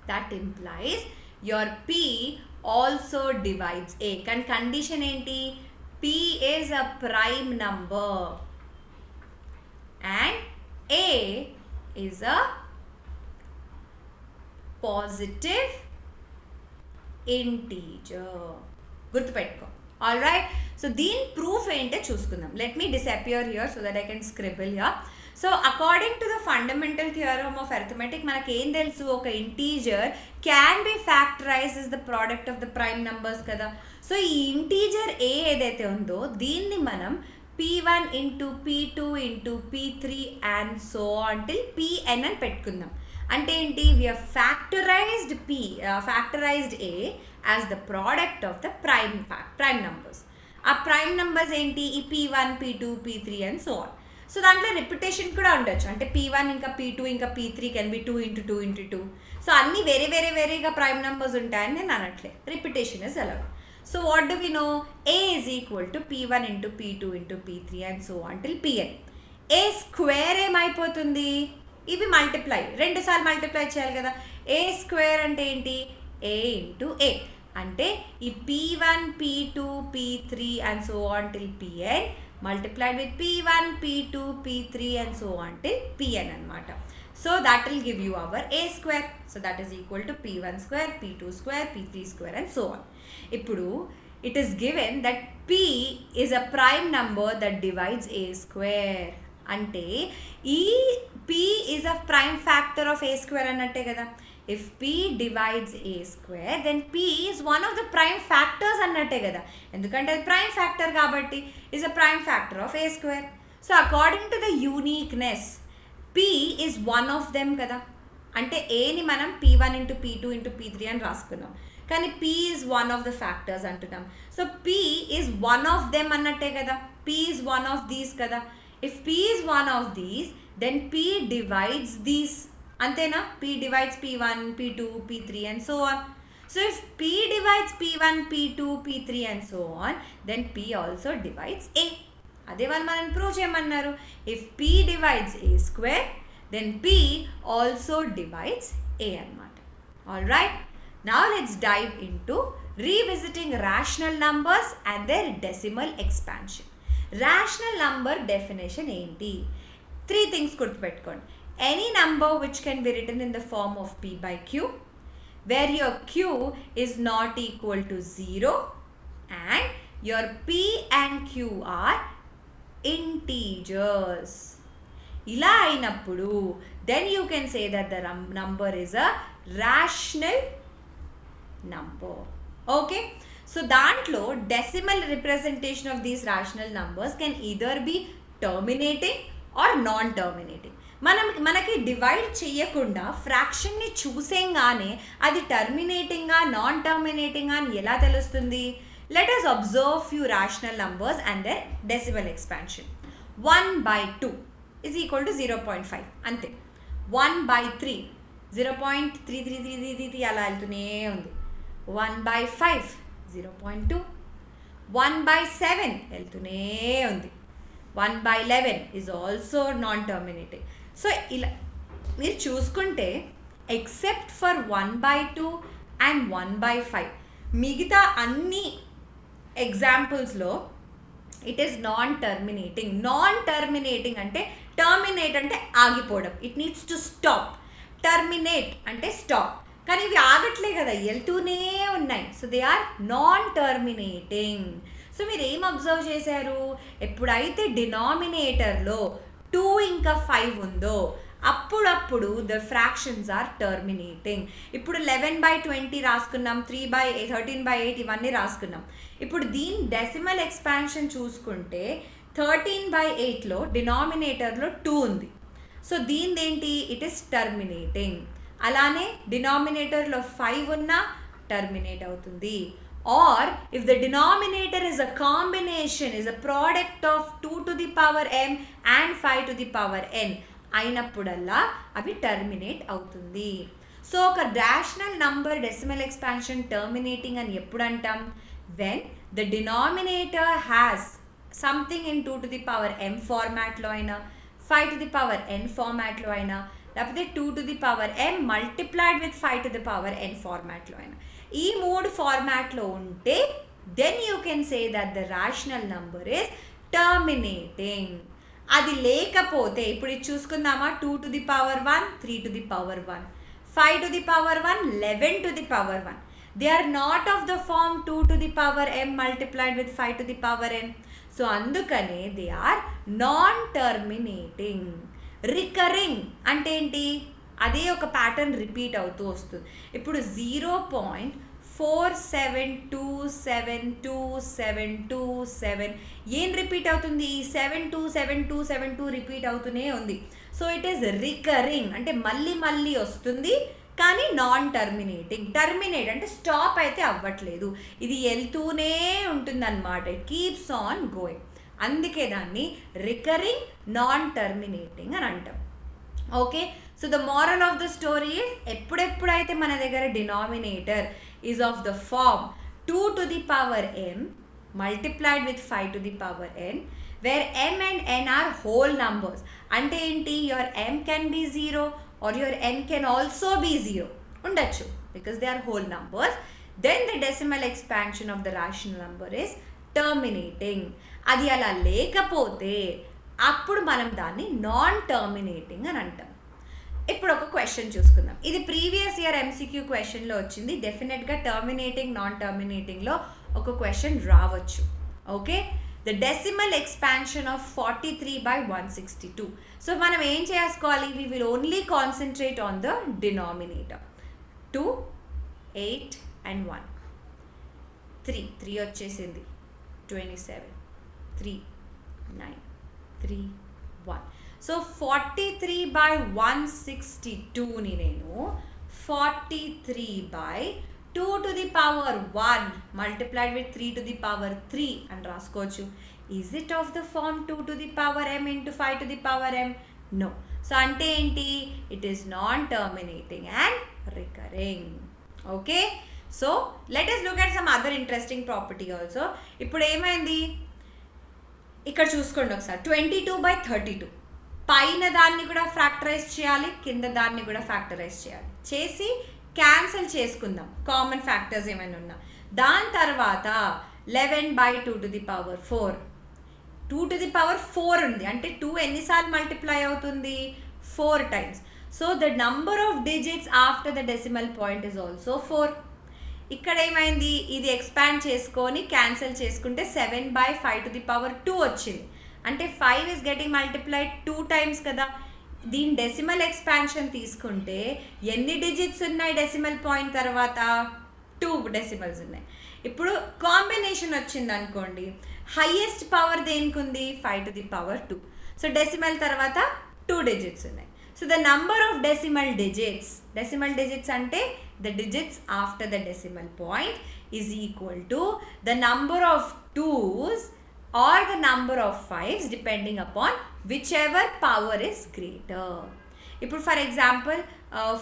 that implies your p also divides a. కానీ condition ఏంటి, p is a prime number and a is a positive integer. గుర్తుపెట్టుకో. All right, so దీని proof ఏంటో చూసుకుందాం. Let me disappear here so that I can స్క్రిబుల్ here. So according to the fundamental theorem of arithmetic మనకి ఏం తెలుసు, ఒక integer can be factorise is the product of the prime numbers కదా. So ఈ integer ఏ ఏదైతే ఉందో దీన్ని మనం p1 into p2 into p3 and so until pn అని పెట్టుకుందాం. అంటే ఏంటి, we have factorized a as the product of the prime numbers. ఆ ప్రైమ్ నంబర్స్ ఏంటి, ఈ p1 p2 p3 and so on. So దాంట్లో రిపిటేషన్ కూడా ఉండొచ్చు, అంటే p1 ఇంకా p2 ఇంకా p3 can be 2 into 2 into 2. So అన్ని వేరేగా ప్రైమ్ నంబర్స్ ఉంటాయని నేను అనట్లే, repetition is allowed. So what do we know, a is equal to p1 into p2 into p3 and so on till pn. a square ఏమైపోతుంది, ఇవి multiply, 2 సార్లు multiply చేయాలి కదా. ఏ స్క్వేర్ అంటే ఏంటి, a ఇంటూ a, అంటే ఈ p1 p2 p3 and so on till pn multiplied with p1 p2 p3 and so on till pn అనమాట. So that will give you our a square. So that is equal to p1 square, p2 square, p3 square and so on. ఇప్పుడు it is given that p is a prime number that divides a square. అంటే ఈ p is a prime factor of a square అన్నట్టే కదా. If p divides a square, then p is one of the prime factors అన్నట్టే కదా, ఎందుకంటే అది prime factor కాబట్టి is a prime factor of a square. So according to the uniqueness, p is one of them కదా. అంటే a ని మనం p1 into p2 into p3 అని రాసుకున్నాం. కానీ p is one of the factors అంటున్నాం. So p is one of them అన్నట్టే కదా, p is one of these కదా. If p is one of these then p divides these, అంతేనా? p divides p1, p2, p3 and so on. So if p divides p1, p2, p3 and so on, then p also divides a. అదే వాళ్ళు మనం prove చేయమన్నారు. If p divides a square, then p also divides a అన్నమాట. All right. Now let's dive into revisiting rational numbers and their decimal expansion. Rational number definition ఏంటి? 3 things గుర్తుపెట్టుకోండి. Any number which can be written in the form of p by q, where your q is not equal to 0 and your p and q are integers. ఇలా అయినప్పుడు then you can say that the number is a rational number. Okay, so దాంట్లో decimal representation of these rational numbers can either be terminating or non-terminating. మనకి divide చేయకుండా ఫ్రాక్షన్ని చూసేగానే అది టర్మినేటింగా non టర్మినేటింగా అని ఎలా తెలుస్తుంది? Let us observe few rational numbers and their decimal expansion. 1/2 is equal to 0.5 అంతే. 1/3 0.3333 అలా వెళ్తూనే ఉంది. 1/5 0.2, 1/7 వెళ్తూనే ఉంది. 1/11 is also non-terminating. సో ఇలా మీరు చూసుకుంటే ఎక్సెప్ట్ ఫర్ 1/2 అండ్ 1/5 మిగతా అన్ని ఎగ్జాంపుల్స్లో ఇట్ ఈస్ నాన్ టర్మినేటింగ్ అంటే టర్మినేట్ అంటే ఆగిపోవడం, it needs to stop. Terminate అంటే స్టాప్, కానీ ఇవి ఆగట్లే కదా, వెళ్తూనే ఉన్నాయి. So they are non terminating. So మీరు ఏం అబ్జర్వ్ చేశారు? ఎప్పుడైతే డినామినేటర్లో 2 ఇంకా 5 ఉందో అప్పుడప్పుడు ద ఫ్రాక్షన్స్ ఆర్ టర్మినేటింగ్. ఇప్పుడు 11/20 రాసుకున్నాం, 13/8 ఇవన్నీ రాసుకున్నాం. ఇప్పుడు దీని డెసిమల్ ఎక్స్పాన్షన్ చూసుకుంటే 13/8లో డినామినేటర్లో 2 ఉంది. సో దీనిదేంటి? It is terminating. అలానే డినామినేటర్లో 5 ఉన్నా టర్మినేట్ అవుతుంది. Or if the denominator is a combination, is a product of 2 to the power m and 5 to the power n అయినప్పుడల్లా అవి టర్మినేట్ అవుతుంది. సో ఒక rational number decimal expansion terminating అని ఎప్పుడు అంటాం? When the denominator has something in 2 to the power m ఫార్మాట్లో అయినా, 5 to the power n ఫార్మాట్లో అయినా, లేకపోతే 2 to the power m multiplied with 5 to the power n ఫార్మాట్లో అయినా, ఈ 3 ఫార్మాట్లో ఉంటే then you can say that the rational number is terminating. అది లేకపోతే ఇప్పుడు ఇది చూసుకుందామా? 2 to the power 1, 3 to the power 1, 5 to the power 1, 11 to the power 1. They are not of the form 2 to the power m multiplied with 5 to the power n. So అందుకనే they are non terminating. Recurring అంటే ఏంటి? అదే ఒక pattern repeat అవుతూ వస్తుంది. ఇప్పుడు 0.47272727 ఏం repeat అవుతుంది? 727272 రిపీట్ అవుతూనే ఉంది. సో ఇట్ ఈస్ రికరింగ్ అంటే మళ్ళీ మళ్ళీ వస్తుంది, కానీ నాన్ టర్మినేటింగ్. టర్మినేట్ అంటే స్టాప్ అయితే అవ్వట్లేదు, ఇది వెళ్తూనే ఉంటుందన్నమాట. It keeps on going. అందుకే దాన్ని రికరింగ్ నాన్ టర్మినేటింగ్ అని అంటాం. Okay, so the moral of the story is ఎప్పుడెప్పుడైతే మన దగ్గర denominator is of the form 2 to the power m multiplied with 5 to the power n, where m and n are whole numbers. అంటే ఏంటి? your m can be 0 or your n can also be 0 ఉండొచ్చు, because they are whole numbers. Then the decimal expansion of the rational number is terminating. అది అలా లేకపోతే అప్పుడు మనం దాన్ని non terminating అని అంటాం. ఇప్పుడు ఒక క్వశ్చన్ చూసుకుందాం. ఇది ప్రీవియస్ ఇయర్ MCQ క్వశ్చన్లో వచ్చింది. డెఫినెట్గా టర్మినేటింగ్ నాన్ టర్మినేటింగ్లో ఒక క్వశ్చన్ రావచ్చు. Okay, the decimal expansion of 43/162. So మనం ఏం చేసుకోవాలి? We will only concentrate on the denominator. 2, 8 and 1. 3 వచ్చేసింది. 27, 3, 9, 3, 1. సో 43/162ని నేను 43/2 2 to the power 1 multiplied with 3 to the power 3 అని రాసుకోవచ్చు. Is it of the form 2 to the power m into 5 to the power m? No. So అంటే ఏంటి? It is non-terminating and recurring. Okay? So let us look at some other interesting property also. ఇప్పుడు ఏమైంది? ఇక్కడ చూసుకోండి ఒకసారి 22/32 పైన దాన్ని కూడా ఫ్యాక్టరైజ్ చేయాలి, కింద దాన్ని కూడా ఫ్యాక్టరైజ్ చేయాలి. చేసి క్యాన్సిల్ చేసుకుందాం కామన్ ఫ్యాక్టర్స్ ఏమైనా ఉన్నా. దాని తర్వాత 11/2 to the power 4 2 to the power 4 ఉంది అంటే 2 ఎన్నిసార్లు మల్టిప్లై అవుతుంది? 4 times. So the number of digits after the decimal point is also 4. ఇక్కడ ఏమైంది? ఇది ఎక్స్పాండ్ చేసుకొని క్యాన్సిల్ చేసుకుంటే 7/5 to the power 2 వచ్చింది. అంటే 5 is getting multiplied 2 times కదా. దీని డెసిమల్ ఎక్స్పాన్షన్ తీసుకుంటే ఎన్ని డిజిట్స్ ఉన్నాయి డెసిమల్ పాయింట్ తర్వాత? 2 డెసిమల్స్ ఉన్నాయి. ఇప్పుడు కాంబినేషన్ వచ్చింది అనుకోండి, హైయెస్ట్ పవర్ దేనికి ఉంది? 5 to the power 2. So decimal తర్వాత 2 డిజిట్స్ ఉన్నాయి. So the number of decimal digits అంటే the digits after the decimal point is equal to the number of 2's or the number of 5's depending upon whichever power is greater. ఇప్పుడు for example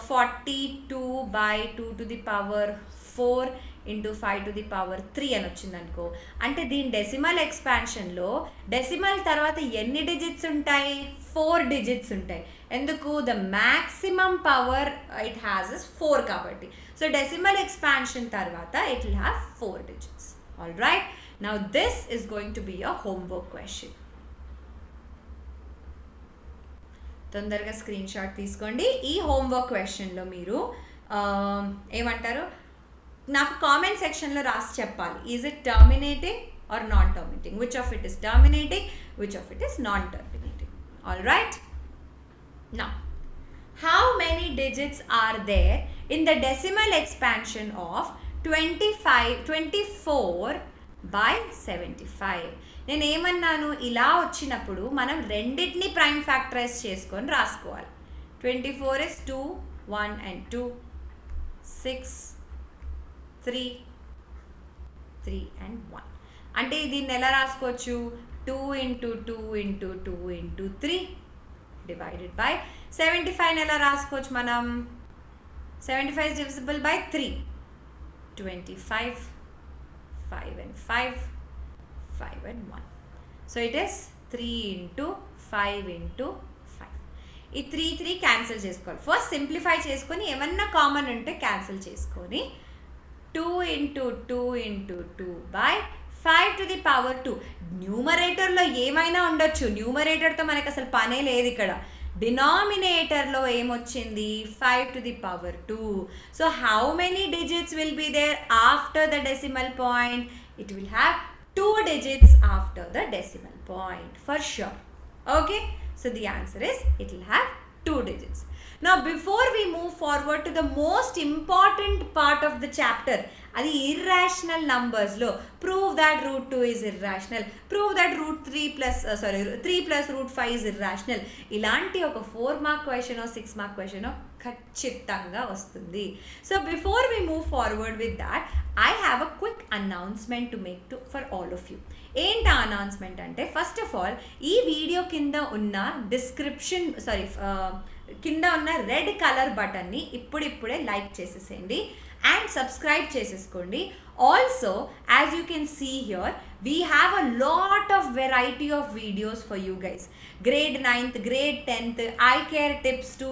42/2 to the power 4 into 5 to the power 3 అని వచ్చింది అనుకో, అంటే దీని decimal ఎక్స్పాన్షన్లో decimal తర్వాత ఎన్ని digits ఉంటాయి? 4 digits ఉంటాయి. ఎందుకు? The maximum power it has is 4 కాబట్టి. సో డెసిమల్ ఎక్స్పాన్షన్ తర్వాత it will have 4 digits. All right. Now this is going to be a homework question. తొందరగా స్క్రీన్ షాట్ తీసుకోండి. ఈ హోంవర్క్ క్వశ్చన్లో మీరు ఏమంటారు నాకు కామెంట్ సెక్షన్లో రాసి చెప్పాలి. Is it terminating or non terminating? Which of it is terminating, which of it is non terminating? All right. Now how many digits are there in the decimal expansion of 24/75? నేను ఏమన్నాను? ఇలా వచ్చినప్పుడు మనం రెండింటిని prime factorise చేసుకొని రాసుకోవాలి. 24 is 2, 1 and 2, 6, 3, 3 and 1. అంటే దీన్ని ఎలా రాసుకోవచ్చు? 2 into 2 into 2 into 3 divided by 75. ఎలా రాసుకోవచ్చు మనం? 75 is divisible by 3. 25, 5 and 5, 5 and 1. So it is 3 into 5 into 5. ఈ 3 క్యాన్సిల్ చేసుకోవాలి. ఫస్ట్ సింప్లిఫై చేసుకొని ఏమన్నా కామన్ ఉంటే క్యాన్సిల్ చేసుకొని 2 into 2 into 2 by 5 to the power 2. న్యూమరేటర్లో ఏమైనా ఉండొచ్చు, న్యూమరేటర్తో మనకు అసలు పనే లేదు ఇక్కడ. డినామినేటర్లో ఏమొచ్చింది? 5 to the power 2. So how many digits will be there after the decimal point? It will have 2 digits after the decimal point for sure. Okay, so the answer is it will have 2 digits. Now before we move forward to the most important part of the chapter, adi irrational numbers lo prove that root 2 is irrational, prove that root 3 plus root 5 is irrational. Ilanti oka 4 mark question or 6 mark question o ఖచ్చితంగా వస్తుంది. So before we move forward with that I have a quick announcement to make for all of you. ఏంటి ఆ announcement అంటే, first of all ఈ video కింద ఉన్న కింద ఉన్న రెడ్ కలర్ బటన్ని ఇప్పుడిప్పుడే లైక్ చేసేసేయండి and subscribe చేసేసుకోండి. Also, as you can see here, we have a lot of variety of videos for you guys. Grade 9th, grade 10th, eye care tips to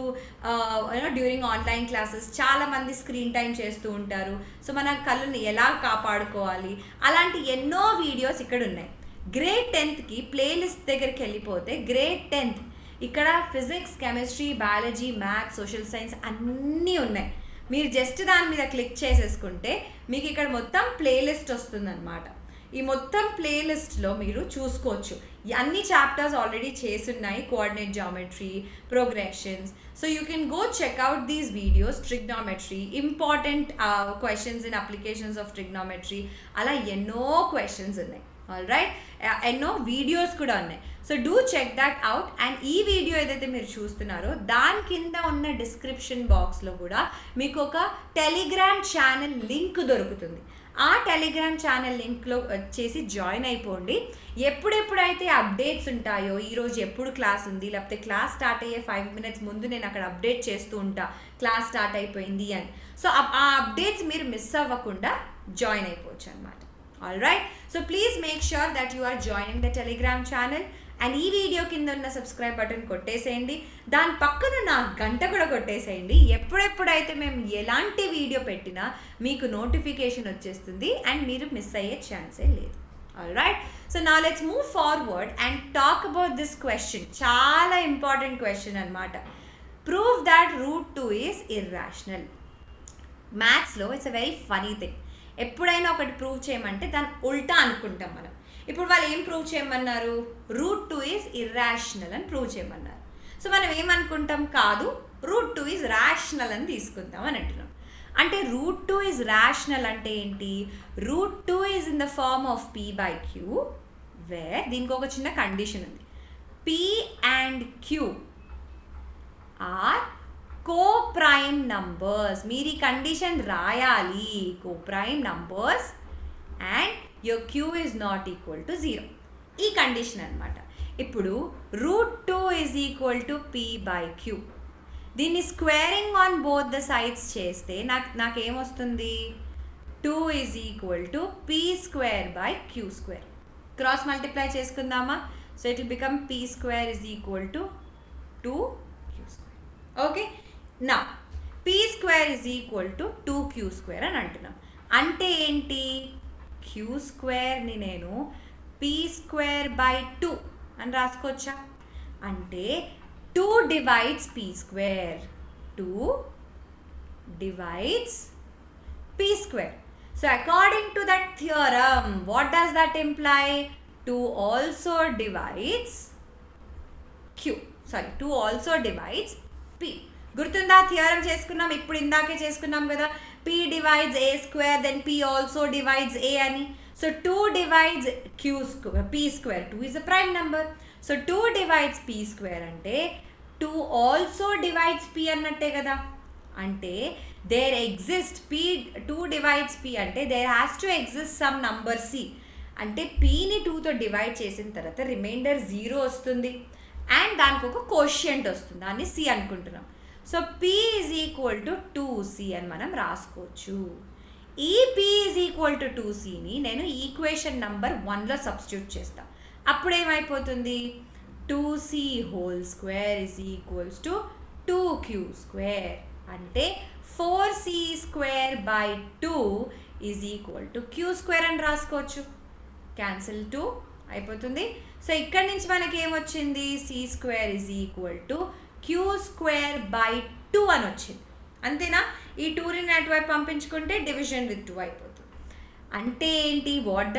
during online classes. చాలా మంది screen time చేస్తూ ఉంటారు. So మన కళ్ళని ఎలా కాపాడుకోవాలి అలాంటి ఎన్నో వీడియోస్ ఇక్కడ ఉన్నాయి. గ్రేడ్ 10thకి ప్లేలిస్ట్ దగ్గరికి వెళ్ళిపోతే గ్రేడ్ 10th ఇక్కడ physics, chemistry, biology, maths, social science అన్నీ ఉన్నాయి. మీరు జస్ట్ దాని మీద క్లిక్ చేసేసుకుంటే మీకు ఇక్కడ మొత్తం ప్లేలిస్ట్ వస్తుందన్నమాట. ఈ మొత్తం ప్లేలిస్ట్లో మీరు చూసుకోవచ్చు. అన్ని చాప్టర్స్ ఆల్రెడీ చేసున్నాయి, coordinate geometry, progressions. So you can go check out these videos. Trigonometry, important questions in applications of trigonometry, అలా ఎన్నో క్వశ్చన్స్ ఉన్నాయి. All right. ఎన్నో వీడియోస్ కూడా ఉన్నాయి. So do check that out. And ఈ వీడియో ఏదైతే మీరు చూస్తున్నారో దాని కింద ఉన్న డిస్క్రిప్షన్ బాక్స్లో కూడా మీకు ఒక టెలిగ్రామ్ ఛానల్ లింక్ దొరుకుతుంది. ఆ టెలిగ్రామ్ ఛానల్ లింక్లో వచ్చేసి జాయిన్ అయిపోండి. ఎప్పుడెప్పుడైతే అప్డేట్స్ ఉంటాయో, ఈరోజు ఎప్పుడు క్లాస్ ఉంది, లేకపోతే క్లాస్ స్టార్ట్ అయ్యే 5 minutes ముందు నేను అక్కడ అప్డేట్ చేస్తూ ఉంటా క్లాస్ స్టార్ట్ అయిపోయింది అని. సో ఆ అప్డేట్స్ మీరు మిస్ అవ్వకుండా జాయిన్ అయిపోవచ్చు అనమాట. All right. So please make sure that you are joining the Telegram channel. And ఈ వీడియో కింద ఉన్న సబ్స్క్రైబ్ బటన్ కొట్టేసేయండి. దాని పక్కన నా గంట కూడా కొట్టేసేయండి. ఎప్పుడెప్పుడైతే మేము ఎలాంటి వీడియో పెట్టినా మీకు నోటిఫికేషన్ వచ్చేస్తుంది అండ్ మీరు మిస్ అయ్యే ఛాన్సే లేదు. All right. సో నా let's move forward and talk about this question. చాలా ఇంపార్టెంట్ క్వశ్చన్ అనమాట. Prove that root 2 is irrational. మ్యాథ్స్లో it's a very funny thing. ఎప్పుడైనా ఒకటి ప్రూవ్ చేయమంటే దాన్ని ఉల్టా అనుకుంటాం మనం. ఇప్పుడు వాళ్ళు ఏం ప్రూవ్ చేయమన్నారు? రూట్ 2 ఈజ్ ఇర్రాషనల్ అని ప్రూవ్ చేయమన్నారు. సో మనం ఏమనుకుంటాం? కాదు, రూట్ 2 ఈజ్ ర్యాషనల్ అని తీసుకుంటాం అని అంటున్నాం. అంటే రూట్ 2 ఈజ్ ర్యాషనల్ అంటే ఏంటి? Root 2 is in the form of p/q, where దీనికి ఒక చిన్న కండిషన్ ఉంది. p and q are co-prime numbers. మీరు ఈ కండిషన్ రాయాలి. co-prime numbers and your q is not equal to 0. ఈ కండిషన్ అనమాట. ఇప్పుడు route 2 is equal to p/q. దీన్ని squaring on both the sides చేస్తే నాకేమొస్తుంది? 2 is equal to p²/q². Cross multiply చేసుకుందామా? So it will become p² is equal to 2q². Okay. నా p² is equal to 2q² అని అంటున్నాం. అంటే ఏంటి? q²ని నేను p²/2 అని రాసుకోవచ్చా? అంటే 2 divides p². 2 divides p². So according to that theorem, what does that imply? 2 also divides q. 2 also divides p. గుర్తుందా? Theorem చేసుకున్నాం, ఇప్పుడు ఇందాకే చేసుకున్నాం కదా. p divides a², then p also divides a అని. So 2 divides p². 2 is a prime number. So 2 divides p² అంటే 2 also divides p అన్నట్టే కదా. అంటే there exists p, 2 divides p అంటే there has to exist some number c. అంటే pని 2తో divide చేసిన తర్వాత రిమైండర్ 0 వస్తుంది అండ్ దానికి ఒక కోషియంట్ వస్తుంది, దాన్ని c అనుకుంటున్నాం. So p is equal to 2c అని మనం రాసుకోవచ్చు. ఈ p is equal to 2cని నేను ఈక్వేషన్ నెంబర్ 1లో సబ్స్టిట్యూట్ చేస్తాను. అప్పుడు ఏమైపోతుంది? 2c² is equals to 2q². అంటే 4c²/2 is equal to q² అని రాసుకోవచ్చు. క్యాన్సిల్ 2 అయిపోతుంది. సో ఇక్కడ నుంచి మనకి ఏమొచ్చింది? c² is equal to q²/2 అని వచ్చింది. అంతేనా? ఈ 2ని అటువైపు పంపించుకుంటే డివిజన్ విత్ 2 అయిపోతుంది. అంటే ఏంటి? What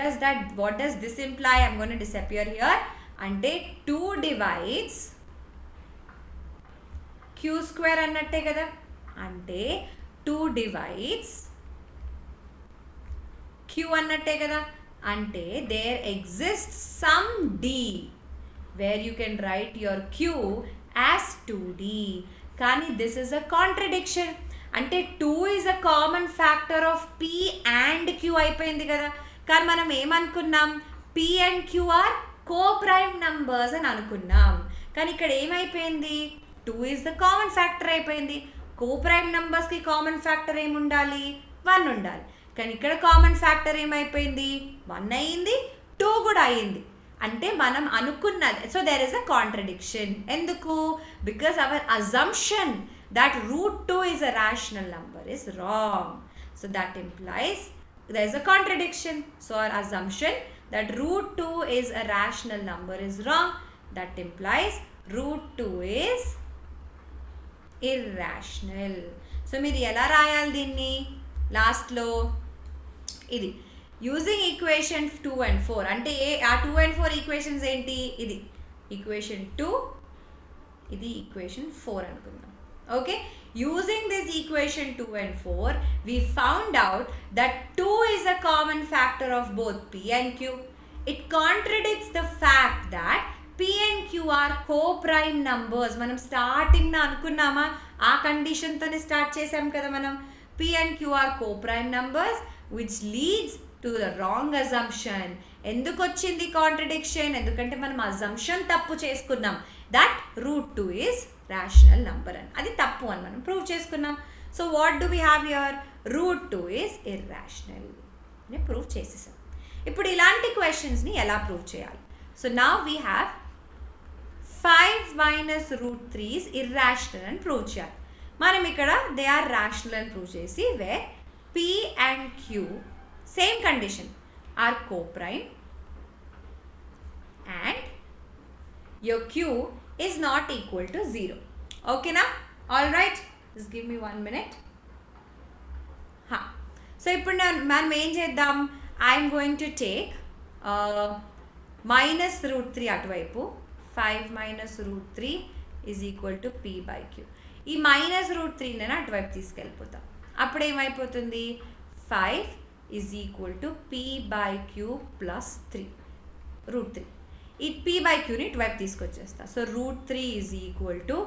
does this imply? I'm gonna disappear here. అంటే 2 divides q² అన్నట్టే కదా. అంటే 2 divides q అన్నట్టే కదా. అంటే there exist some d where you can write your q as 2d. కానీ దిస్ ఇస్ అ కాంట్రడిక్షన్. అంటే 2 is a common factor of p and q అయిపోయింది కదా. కానీ మనం ఏమనుకున్నాం? p and q are co-prime numbers అని అనుకున్నాం. కానీ ఇక్కడ ఏమైపోయింది? 2 is the common factor అయిపోయింది. co-prime numbers కి కామన్ ఫ్యాక్టర్ ఏముండాలి? 1 ఉండాలి. కానీ ఇక్కడ కామన్ ఫ్యాక్టర్ ఏమైపోయింది? 1 అయ్యింది, 2 కూడా అయ్యింది. అంటే మనం అనుకున్నది. So there is a contradiction. ఎందుకు? Because our assumption that root 2 is a rational number is wrong. So that implies there is a contradiction. So our assumption that root 2 is a rational number is wrong. That implies root 2 is irrational. So మీరు ఎలా రాయాలి దీన్ని? లాస్ట్లో ఇది using equation 2 and 4. అంటే ఆ 2 and 4 equations ఏంటి? ఇది ఈక్వేషన్ 2, ఇది ఈక్వేషన్ 4 అనుకుందాం. Okay, using this equation 2 and 4, we found out that 2 is a common factor of both p and q. It contradicts the fact that P and Q are co-prime numbers. మనం starting అనుకున్నామా, ఆ కండిషన్తోనే start చేసాం కదా మనం. P and Q are co-prime numbers, which leads to the wrong assumption. ఎందుకు వచ్చింది contradiction? ఎందుకంటే మనం assumption తప్పు చేసుకున్నాం దట్ √2 ఈజ్ రేషనల్ నంబర్ అని. అది తప్పు అని మనం ప్రూవ్ చేసుకున్నాం. So what do we have here? √2 is irrational అని ప్రూవ్ చేసేసాం. ఇప్పుడు ఇలాంటి క్వశ్చన్స్ని ఎలా ప్రూవ్ చేయాలి? So now we have 5 minus √3 is irrational అని ప్రూవ్ చేయాలి. మనం ఇక్కడ దే ఆర్ రేషనల్ అని ప్రూవ్ చేసి where P and Q same condition are co-prime and your Q is not equal to 0. ఓకేనా? All right, just give me 1 minute. So ఇప్పుడు మనం ఏం చేద్దాం? ఐఎమ్ గోయింగ్ టు టేక్ -√3 అటువైపు. 5 minus √3 is equal to P/Q. ఈ -√3 నేను అటువైపు తీసుకెళ్ళిపోతాం. అప్పుడు ఏమైపోతుంది? 5 is equal to P/Q plus 3 √3. ఈ P/Qని ఇటువైపు తీసుకొచ్చేస్తా. So √3 is equal to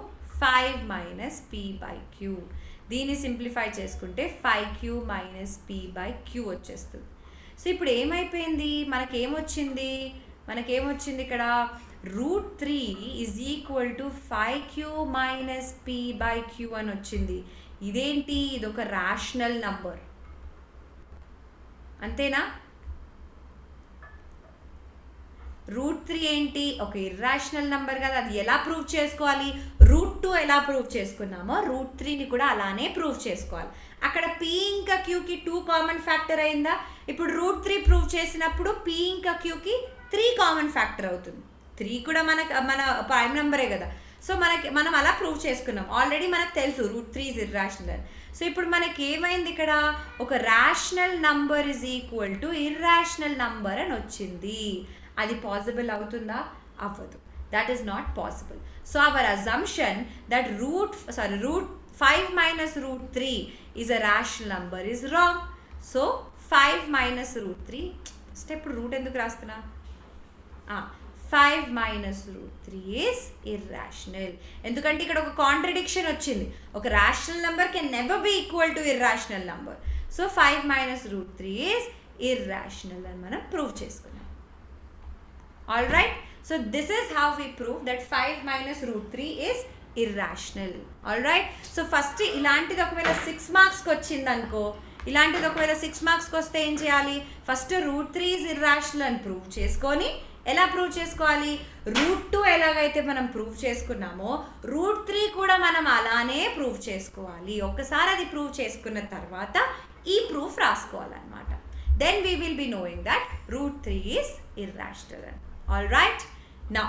5 minus P/Q. దీన్ని సింప్లిఫై చేసుకుంటే 5Q minus P/Q వచ్చేస్తుంది. సో ఇప్పుడు ఏమైపోయింది? మనకేమొచ్చింది ఇక్కడ? √3 is equal to 5Q minus P/Q అని వచ్చింది. ఇదేంటి? ఇదొక రేషనల్ నంబర్, అంతేనా? √3 ఏంటి? ఒక ఇర్రాషనల్ నంబర్ కదా. అది ఎలా ప్రూవ్ చేసుకోవాలి? √2 ఎలా ప్రూవ్ చేసుకున్నామో √3ని కూడా అలానే ప్రూవ్ చేసుకోవాలి. అక్కడ P ఇంకా Qకి 2 కామన్ ఫ్యాక్టర్ అయిందా? ఇప్పుడు √3 ప్రూవ్ చేసినప్పుడు P ఇంకా Qకి 3 కామన్ ఫ్యాక్టర్ అవుతుంది. 3 కూడా మన ప్రైమ్ నెంబరే కదా. సో మనం అలా ప్రూవ్ చేసుకున్నాం. ఆల్రెడీ మనకు తెలుసు √3 ఈజ్ ఇర్రాషనల్ అని. సో ఇప్పుడు మనకి ఏమైంది ఇక్కడ? ఒక rational number is equal to irrational number అని వచ్చింది. అది పాసిబుల్ అవుతుందా? అవ్వదు. That is not possible. So our assumption that √5 minus √3 is a rational number is wrong. So 5 minus √3, first ఇప్పుడు రూట్ ఎందుకు రాస్తున్నా? 5 minus √3 is irrational. ఎందుకంటే ఇక్కడ ఒక కాంట్రడిక్షన్ వచ్చింది. ఒక rational number can never be equal to irrational number. So 5 minus √3 is irrational అని మనం ప్రూవ్ చేసుకున్నాం. All right, so this is how we prove that 5 minus √3 is irrational. All right, so first ఇలాంటిది ఒకవేళ 6 మార్క్స్కి వచ్చింది అనుకో, ఇలాంటిది ఒకవేళ 6 మార్క్స్కి వస్తే ఏం చేయాలి? ఫస్ట్ √3 is irrational అని ప్రూవ్ చేసుకొని, ఎలా ప్రూవ్ చేసుకోవాలి? √2 ఎలాగైతే మనం ప్రూవ్ చేసుకున్నామో √3 కూడా మనం అలానే ప్రూవ్ చేసుకోవాలి. ఒక్కసారి అది ప్రూవ్ చేసుకున్న తర్వాత ఈ ప్రూఫ్ రాసుకోవాలన్నమాట. Then we will be knowing that √3 is irrational. All right, now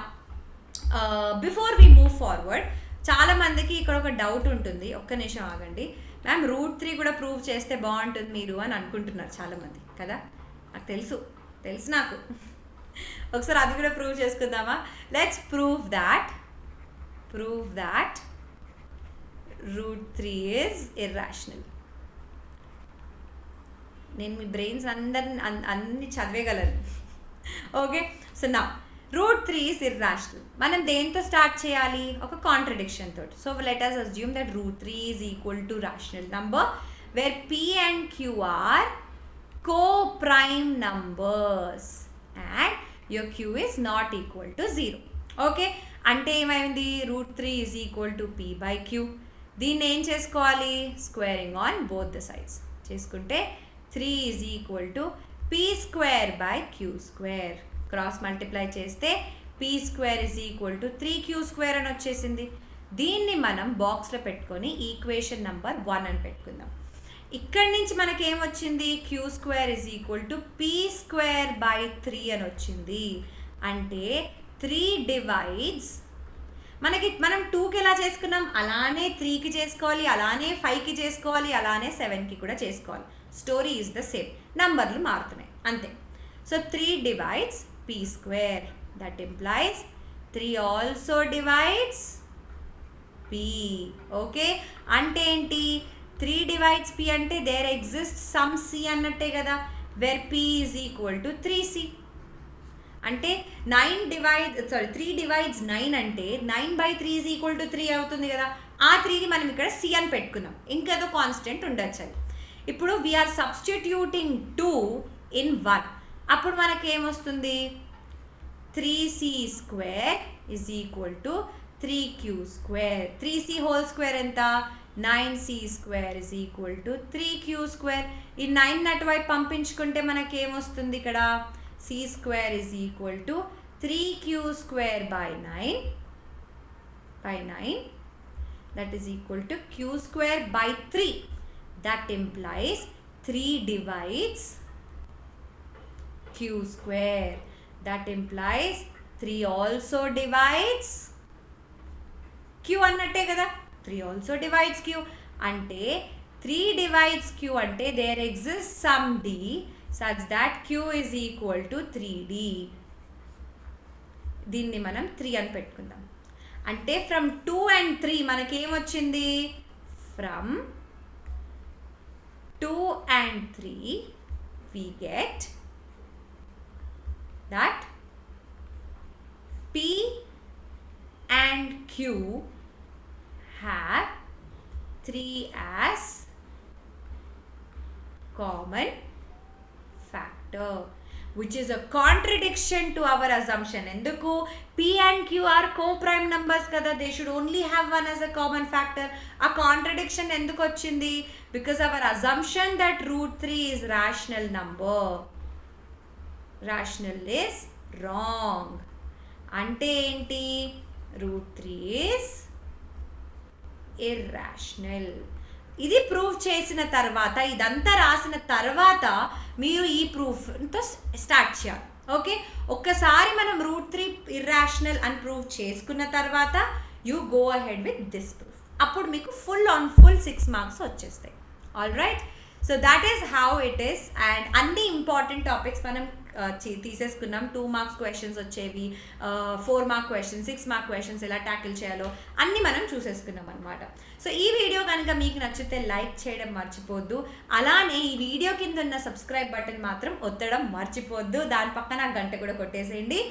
before we move forward, చాలామందికి ఇక్కడ ఒక డౌట్ ఉంటుంది. ఒక్క నిమిషం ఆగండి. మ్యామ్ √3 కూడా ప్రూవ్ చేస్తే బాగుంటుంది మీరు అని అనుకుంటున్నారు చాలామంది కదా. నాకు తెలుసు నాకు. ఒకసారి అది కూడా ప్రూవ్ చేసుకుందామా? Let's prove that √3 is irrational. నేను మీ బ్రెయిన్స్ అన్ని చదివేయగలను. ఓకే, సో నా √3 ఈజ్ ఇర్రాషనల్. మనం దేంతో స్టార్ట్ చేయాలి? ఒక కాంట్రడిక్షన్ తోటి. So let us assume that √3 is equal to rational number where P and Q are co-prime numbers and your Q is not equal to 0. Okay, అంటే ఏమైంది? √3 is equal to P/Q. దీన్ని ఏం చేసుకోవాలి? Squaring on both the sides చేసుకుంటే 3 is equal to P²/Q². Cross multiply చేస్తే P² is equal to 3Q² అని వచ్చేసింది. దీన్ని మనం బాక్స్లో పెట్టుకొని ఈక్వేషన్ నెంబర్ 1 అని పెట్టుకుందాం. ఇక్కడి నుంచి మనకేమొచ్చింది? Q² is equal to P²/3 అని వచ్చింది. అంటే 3 డివైడ్స్ మనం 2కి ఎలా చేసుకున్నాం అలానే 3కి చేసుకోవాలి, అలానే 5కి చేసుకోవాలి, అలానే 7కి కూడా చేసుకోవాలి. స్టోరీ ఈజ్ ద సేమ్, నంబర్లు మారుతున్నాయి అంతే. So 3 divides P². That implies 3 also divides P. Okay, అంటే ఏంటి? 3 divides P అంటే దేర్ ఎగ్జిస్ట్ సమ్ C అన్నట్టే కదా, where P is equal to 3C. అంటే 3 divides 9 అంటే 9/3 ఈజ్ ఈక్వల్ టు 3 అవుతుంది కదా. ఆ 3ని మనం ఇక్కడ సి అని పెట్టుకున్నాం, ఇంకేదో కాన్స్టెంట్ ఉండొచ్చు అది. ఇప్పుడు వీఆర్ సబ్స్టిట్యూటింగ్ 2 in 1, అప్పుడు మనకి ఏమొస్తుంది, 3c² is equal to 3q². 3c whole square ఎంత, 9c² is equal to 3q². ఈ 9 అటువైపు పంపించుకుంటే మనకి ఏమొస్తుంది ఇక్కడ, c² is equal to 3q² by 9 that is equal to q² by 3. That implies 3 divides q². That implies 3 also divides q అన్నట్టే కదా, 3 also divides q. అంటే 3 divides q అంటే there exists some d such that q is equal to 3d. దీన్ని మనం 3 అని పెట్టుకుందాం. అంటే from 2 and 3 మనకేమొచ్చింది, from 2 and 3 we get that p and q have 3 as common factor, which is a contradiction to our assumption. Enduku p and q are co-prime numbers kada, they should only have one as a common factor. A contradiction enduku ochindi, because our assumption that √3 is rational number, rational is wrong. ante enti, √3 is irrational. ఇది prove చేసిన తర్వాత, ఇదంతా రాసిన తర్వాత మీరు ఈ ప్రూఫ్తో start చేయాలి. Okay, ఒక్కసారి మనం √3 ఇర్రాషనల్ అని ప్రూవ్ చేసుకున్న తర్వాత you go ahead with this proof. అప్పుడు మీకు ఫుల్ 6 మార్క్స్ వచ్చేస్తాయి. All right, so that is how it is. And అన్ని ఇంపార్టెంట్ టాపిక్స్ మనం తీసేసుకున్నాం. 2 మార్క్స్ క్వశ్చన్స్ వచ్చేవి, 4 మార్క్ క్వశ్చన్స్, 6 మార్క్ క్వశ్చన్స్ ఎలా ట్యాకిల్ చేయాలో అన్నీ మనం చూసేసుకున్నాం అనమాట. సో ఈ వీడియో కనుక మీకు నచ్చితే లైక్ చేయడం మర్చిపోద్దు. అలానే ఈ వీడియో కింద ఉన్న సబ్స్క్రైబ్ బటన్ మాత్రం ఒత్తడం మర్చిపోద్దు. దాని పక్కన గంట కూడా కొట్టేసేయండి.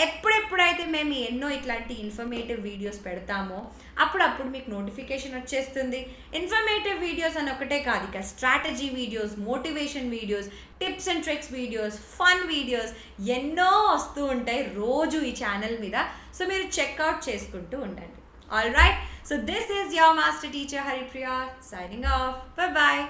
ఎప్పుడెప్పుడైతే మేము ఎన్నో ఇట్లాంటి ఇన్ఫర్మేటివ్ వీడియోస్ పెడతామో అప్పుడప్పుడు మీకు నోటిఫికేషన్ వచ్చేస్తుంది. ఇన్ఫర్మేటివ్ వీడియోస్ అని ఒకటే కాదు, ఇక strategy videos, motivation videos, tips and tricks videos, fun videos ఎన్నో వస్తూ ఉంటాయి రోజు ఈ ఛానల్ మీద. సో మీరు చెక్అవుట్ చేసుకుంటూ ఉండండి. All right, so this is your master teacher Haripriya signing off. Bye bye.